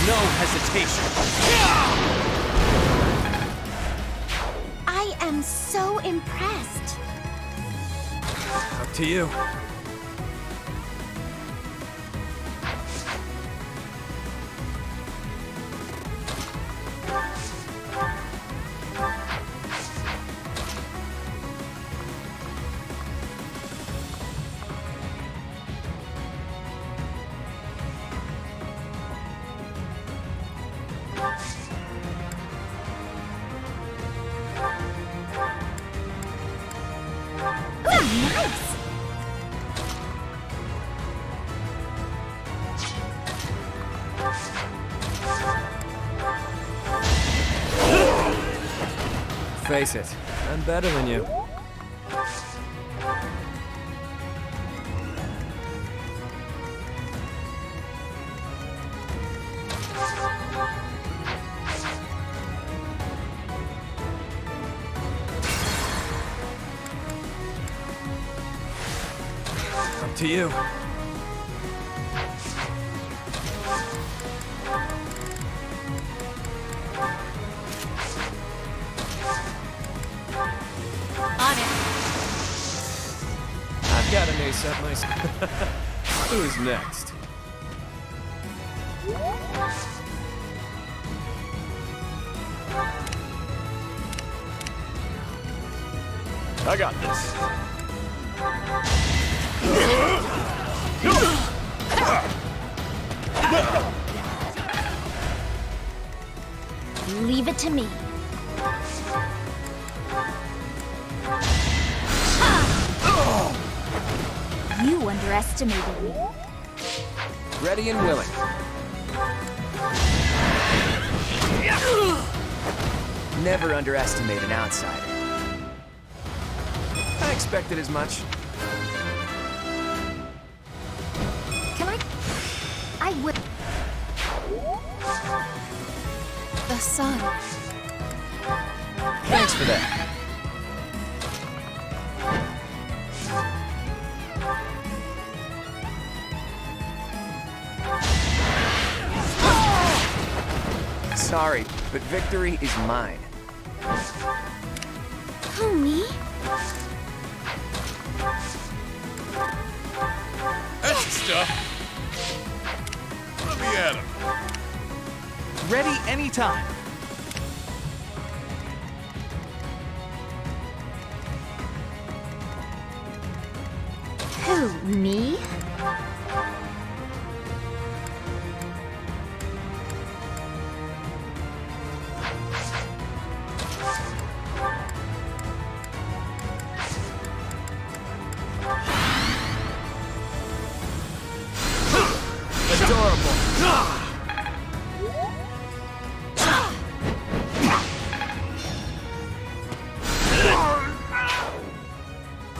No hesitation. I am so impressed. Up to you. Face it, I'm better than you. Up to you. I've got an ace up my Who's next? I got this. Leave it to me. You underestimated me. Ready and willing. Never underestimate an outsider. I expected as much. I would. The sun. Thanks for that. Sorry, but victory is mine. Who, me? That's the stuff. Let me at him. Ready anytime. Who, me?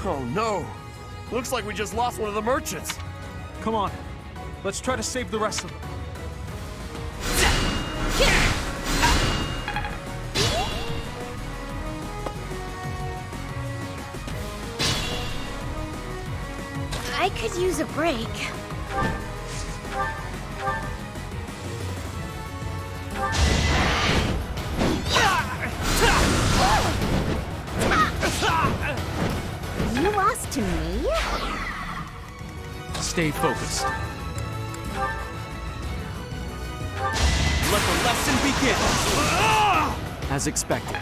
Oh no! Looks like we just lost one of the merchants. Come on. Let's try to save the rest of them. I could use a break. You lost to me? Stay focused. Let the lesson begin! As expected.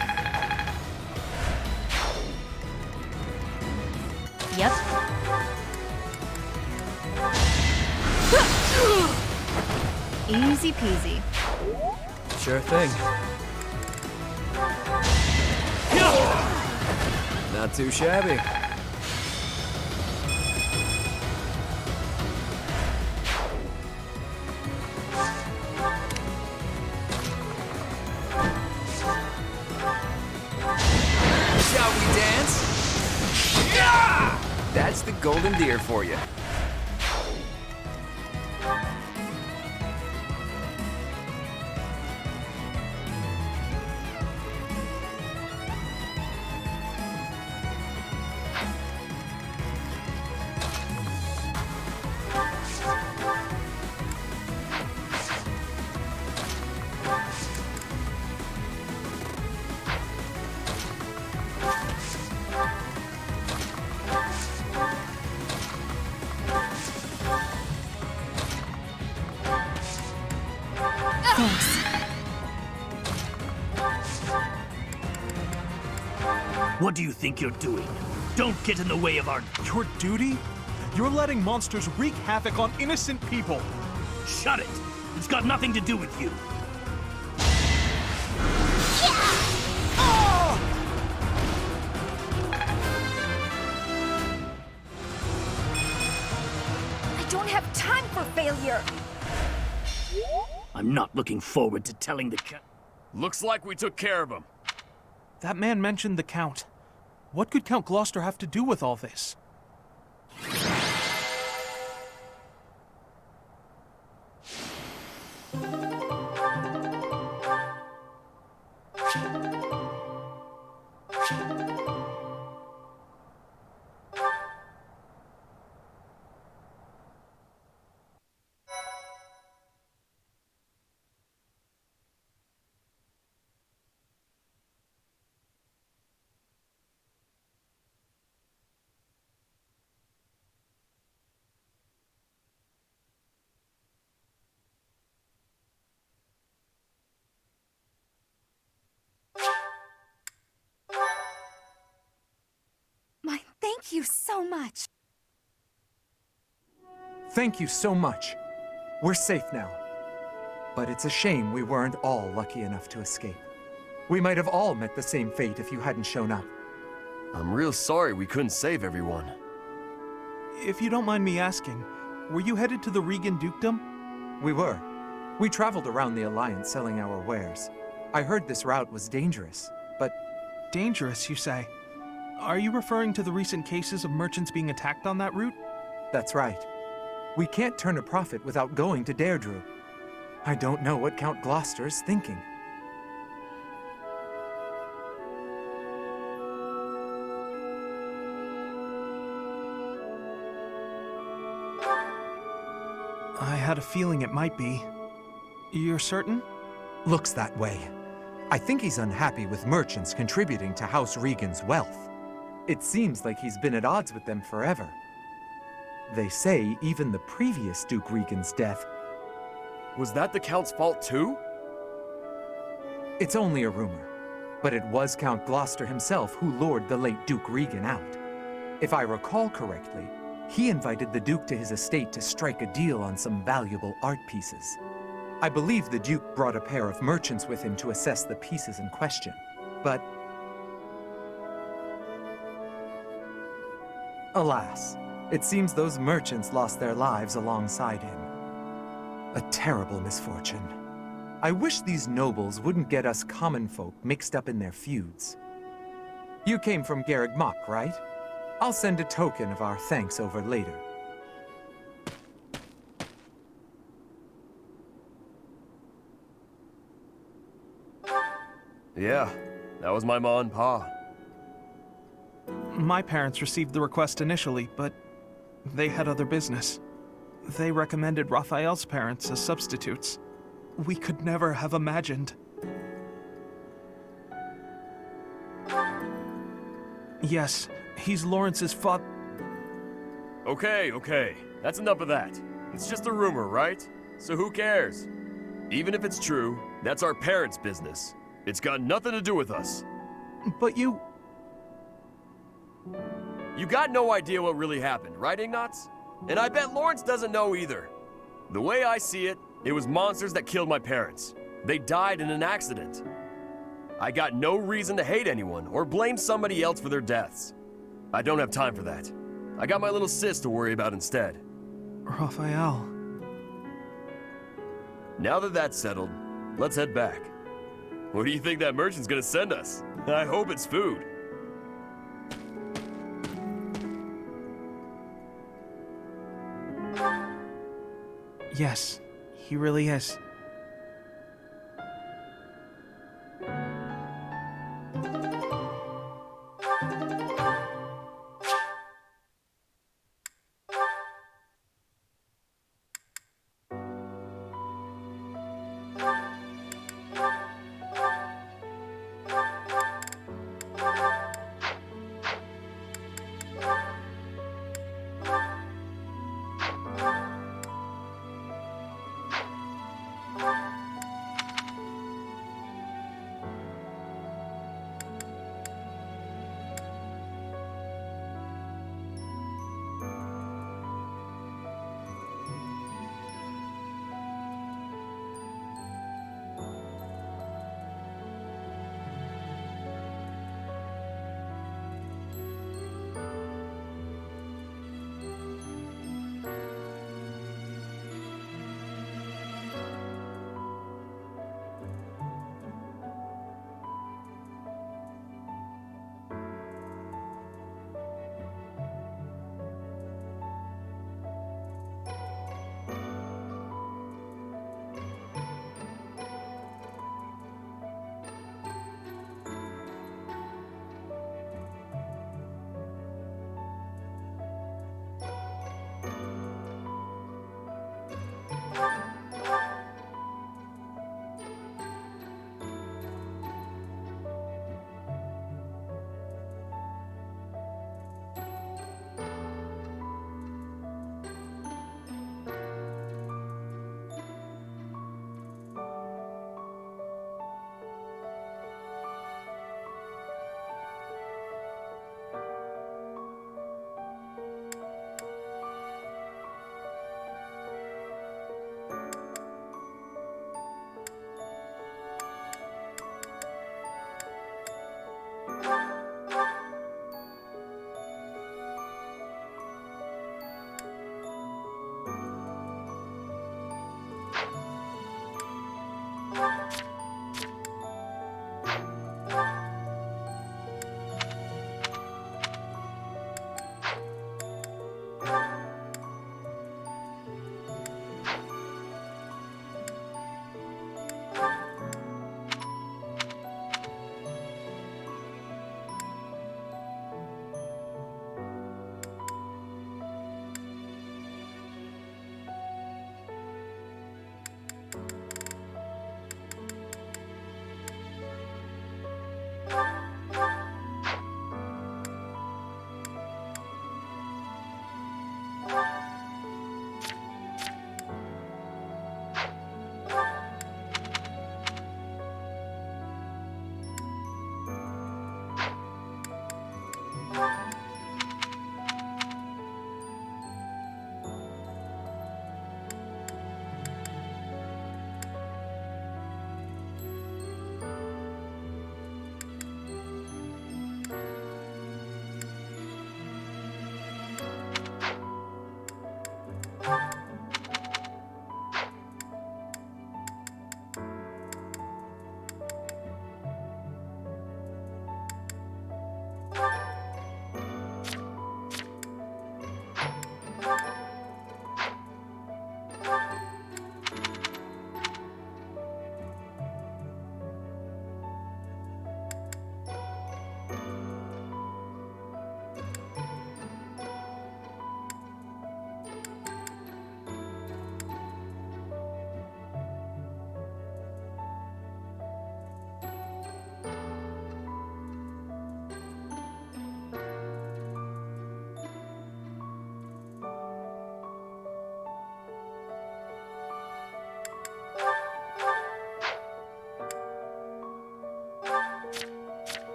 Yep. Easy peasy. Sure thing. Not too shabby. Shall we dance? That's the golden deer for you. What do you think you're doing? Don't get in the way of our... Your duty? You're letting monsters wreak havoc on innocent people. Shut it! It's got nothing to do with you. I don't have time for failure. I'm not looking forward to telling the Looks like we took care of him. That man mentioned the Count. What could Count Gloucester have to do with all this? My thank you so much. Thank you so much. We're safe now. But it's a shame we weren't all lucky enough to escape. We might have all met the same fate if you hadn't shown up. I'm real sorry we couldn't save everyone. If you don't mind me asking, were you headed to the Regan Dukedom? We were. We traveled around the Alliance selling our wares. I heard this route was dangerous, but... Dangerous, you say? Are you referring to the recent cases of merchants being attacked on that route? That's right. We can't turn a profit without going to Deirdre. I don't know what Count Gloucester's thinking. I had a feeling it might be. You're certain? Looks that way. I think he's unhappy with merchants contributing to House Regan's wealth. It seems like he's been at odds with them forever. They say even the previous Duke Regan's death... Was that the Count's fault too? It's only a rumor, but it was Count Gloucester himself who lured the late Duke Regan out. If I recall correctly, he invited the Duke to his estate to strike a deal on some valuable art pieces. I believe the Duke brought a pair of merchants with him to assess the pieces in question, but... Alas, it seems those merchants lost their lives alongside him. A terrible misfortune. I wish these nobles wouldn't get us common folk mixed up in their feuds. You came from Garreg Mach, right? I'll send a token of our thanks over later. Yeah, that was my ma and pa. My parents received the request initially, but they had other business. They recommended Raphael's parents as substitutes. We could never have imagined. Yes, he's Lawrence's father. Okay. That's enough of that. It's just a rumor, right? So who cares? Even if it's true, that's our parents' business. It's got nothing to do with us. But you got no idea what really happened, right, Ignatz? And I bet Lawrence doesn't know either. The way I see it, it was monsters that killed my parents. They died in an accident. I got no reason to hate anyone or blame somebody else for their deaths. I don't have time for that. I got my little sis to worry about instead. Raphael. Now that that's settled, let's head back. What do you think that merchant's gonna send us? I hope it's food. Yes, he really is.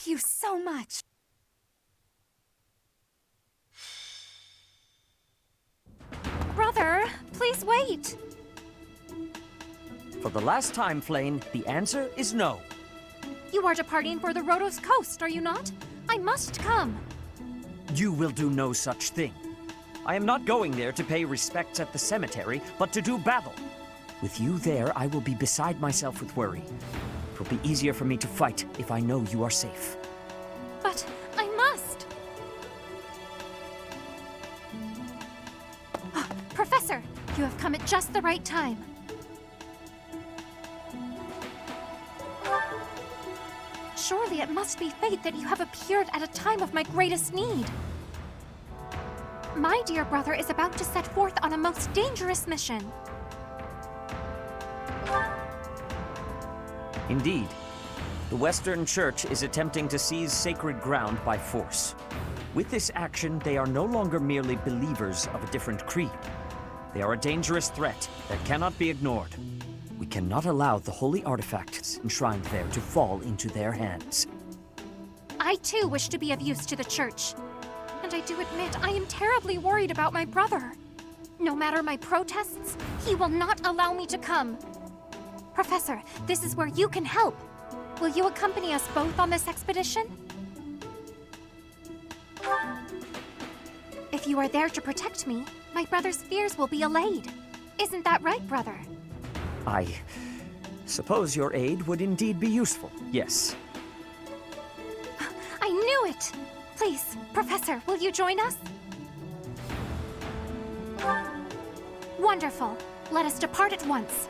Thank you so much. Brother, please wait. For the last time, Flame, the answer is no. You are departing for the Rhodos coast, are you not? I must come. You will do no such thing. I am not going there to pay respects at the cemetery, but to do battle. With you there, I will be beside myself with worry. It will be easier for me to fight if I know you are safe. But I must. Professor, you have come at just the right time. Surely it must be fate that you have appeared at a time of my greatest need. My dear brother is about to set forth on a most dangerous mission. Indeed. The Western Church is attempting to seize sacred ground by force. With this action, they are no longer merely believers of a different creed. They are a dangerous threat that cannot be ignored. We cannot allow the holy artifacts enshrined there to fall into their hands. I too wish to be of use to the Church. And I do admit I am terribly worried about my brother. No matter my protests, he will not allow me to come. Professor, this is where you can help. Will you accompany us both on this expedition? If you are there to protect me, my brother's fears will be allayed. Isn't that right, brother? I suppose your aid would indeed be useful, yes. I knew it! Please, Professor, will you join us? Wonderful. Let us depart at once.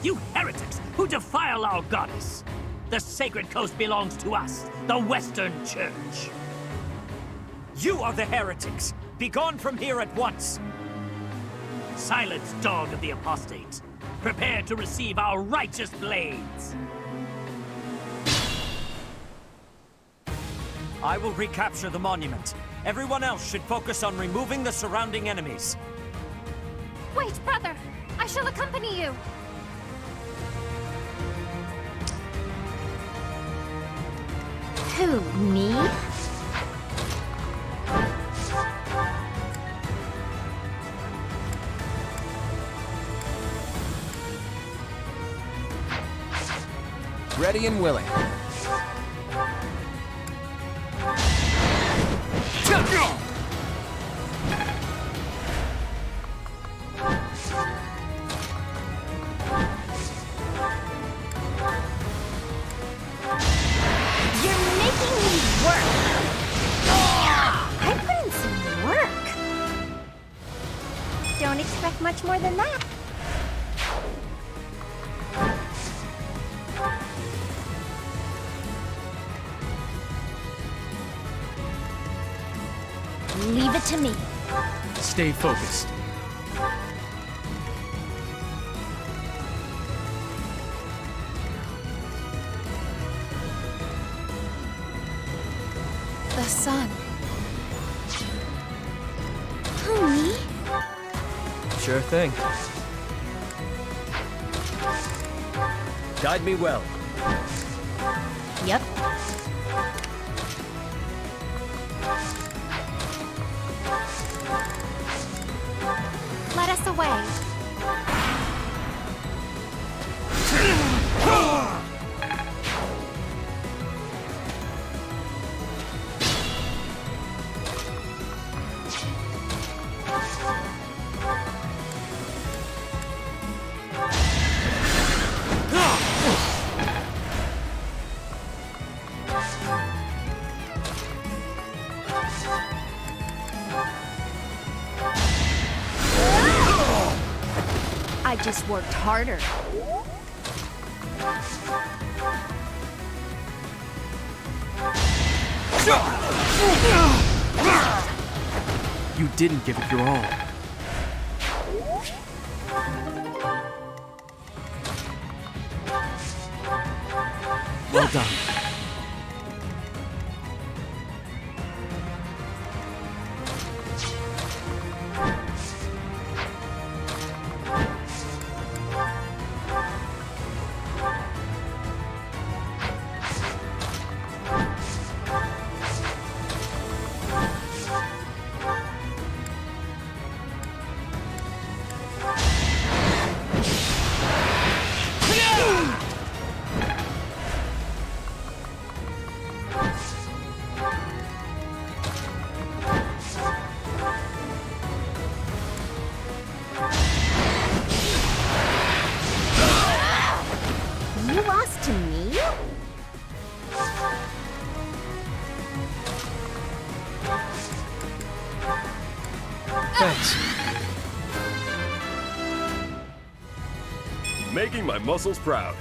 You heretics who defile our goddess! The sacred coast belongs to us, the Western Church. You are the heretics! Begone from here at once! Silence, dog of the apostates. Prepare to receive our righteous blades. I will recapture the monument. Everyone else should focus on removing the surrounding enemies. Wait, brother! I shall accompany you! Who, me? Ready and willing. You're making me work! I put in some work! Don't expect much more than that. Leave it to me. Stay focused. The sun. Homie? Sure thing. Guide me well. Yep. Let us away. I just worked harder. You didn't give it your all. Well done. You lost to me? Thanks. Making my muscles proud.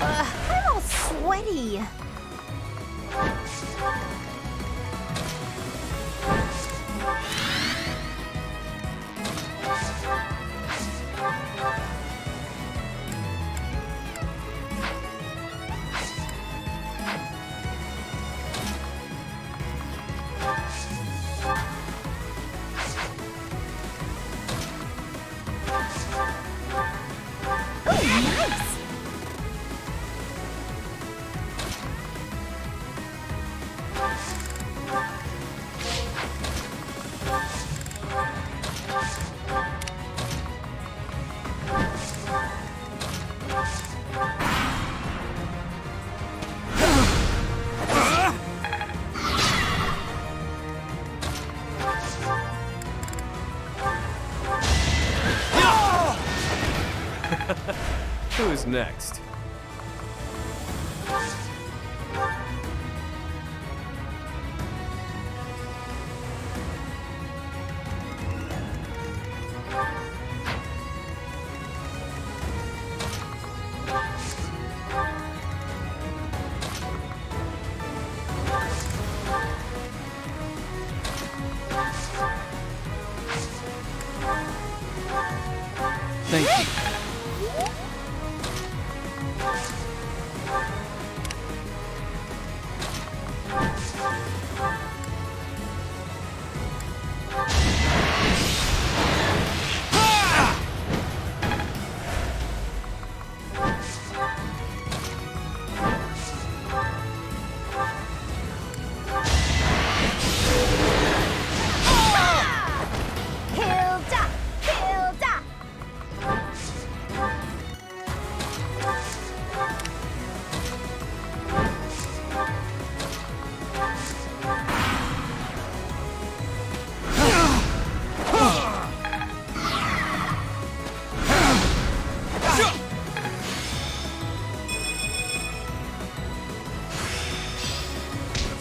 I'm all sweaty. Who's next? Thank you. Hilda! Hilda!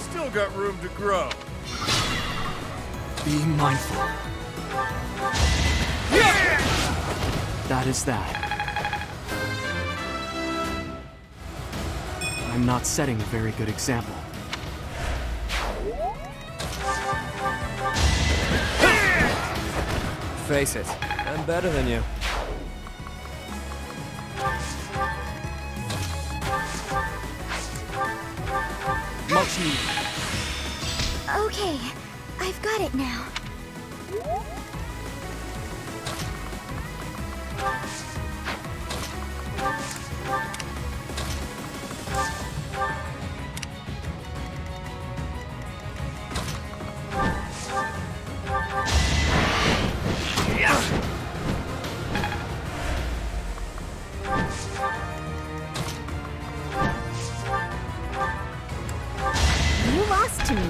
Still got room to grow. Be mindful. That is that. I'm not setting a very good example. Face it, I'm better than you. Much needed. Okay, I've got it now. You lost to me?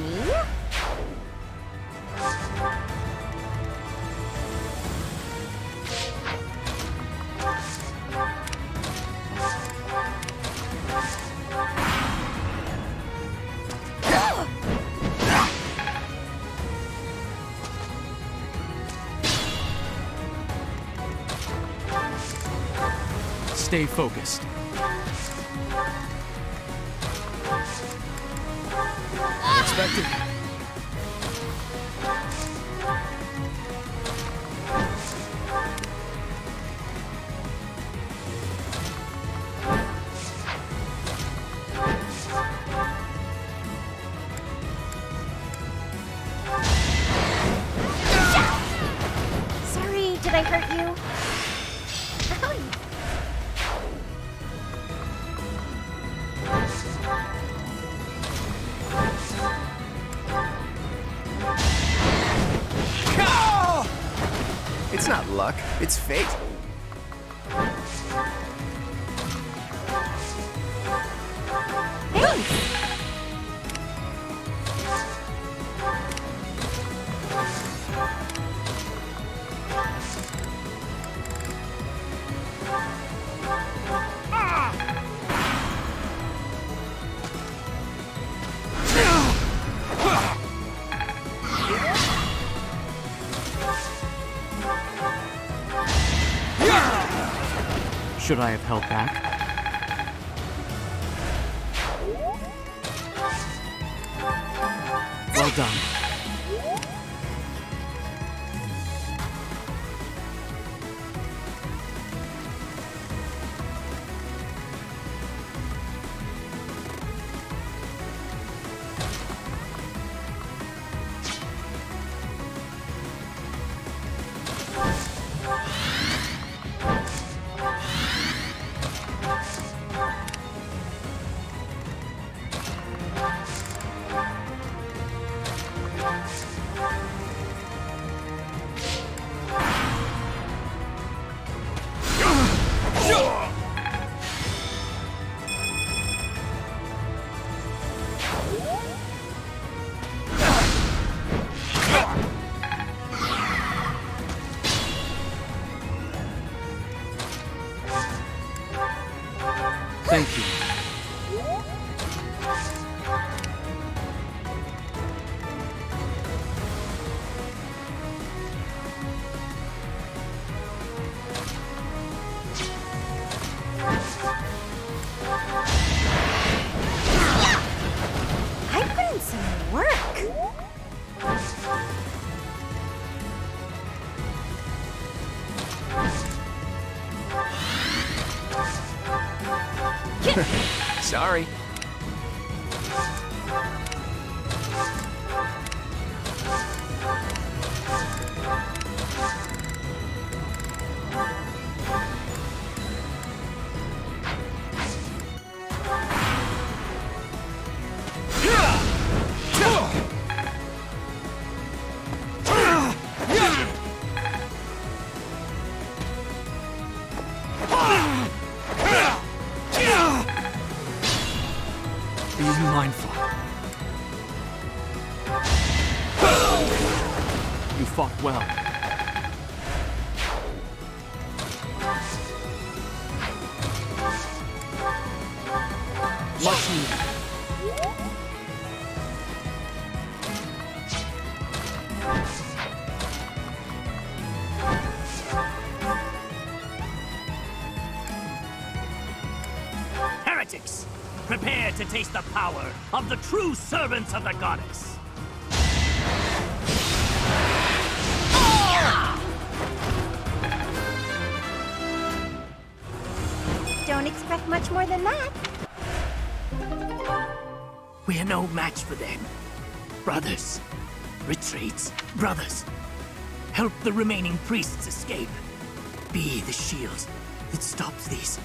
Stay focused. Unexpected. Sorry, did I hurt you? It's not luck, it's fate. Should I have held back? Well done. Thank you. I put in some work. Sorry. Be mindful. You fought well. Much needed. Heretics, prepare to taste the power of the true servants of the goddess. Don't expect much more than that. We're no match for them. Brothers, retreat, brothers. Help the remaining priests escape. Be the shield that stops these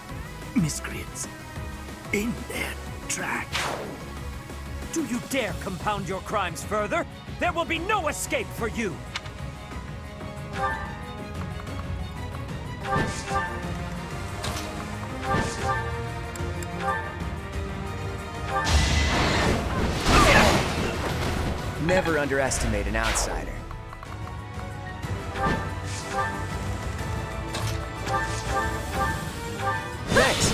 miscreants in their tracks. Do you dare compound your crimes further? There will be no escape for you! Never underestimate an outsider. Thanks.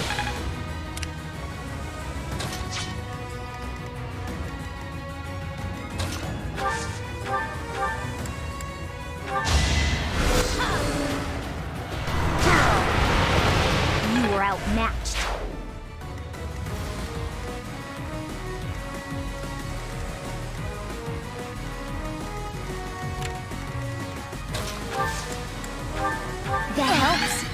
You were outmatched. That helps.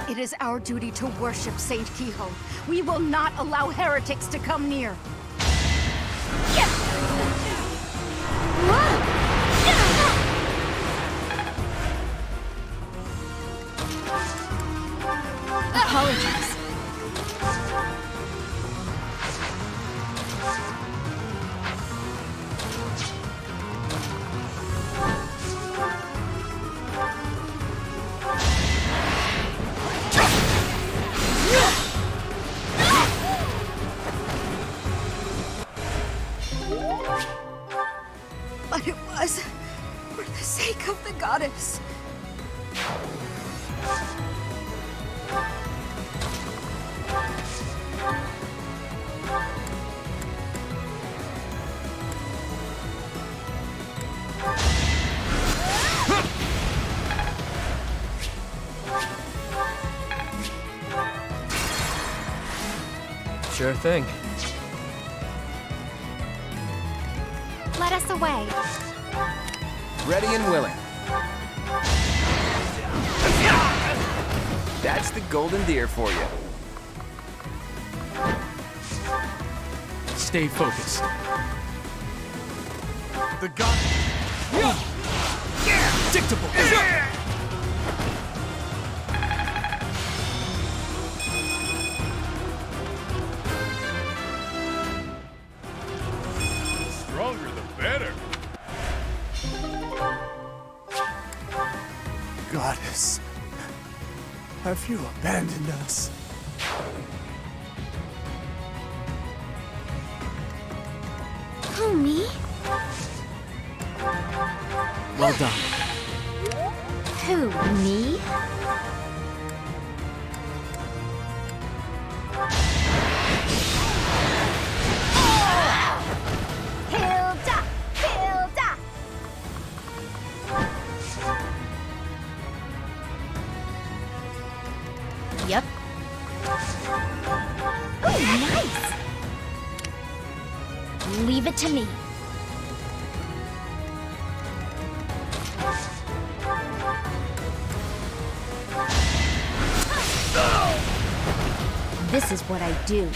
It is our duty to worship Saint Kehoe. We will not allow heretics to come near. Apologies. But it was for the sake of the goddess. Sure thing. Let us away. Ready and willing. That's the golden deer for you. Stay focused. The god... Predictable! Goddess, have you abandoned us? Who, me? Well done. Who, me? Hilda! Hilda! Yep. Oh, nice! Leave it to me. This is what I do.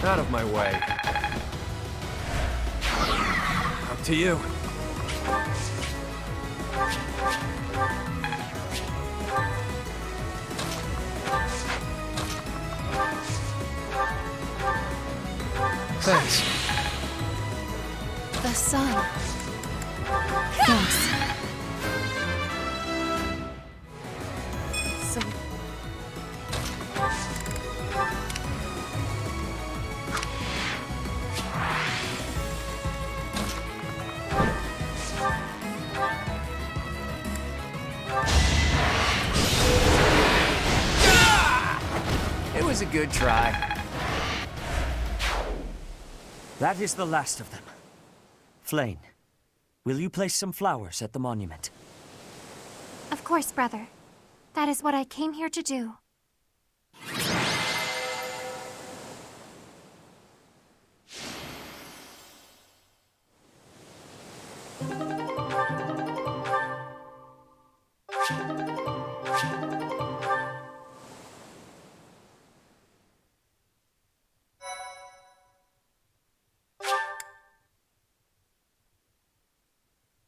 Out of my way. Up to you. Thanks. The sun. Thanks. So... It was a good try. That is the last of them. Flane, will you place some flowers at the monument? Of course, brother. That is what I came here to do.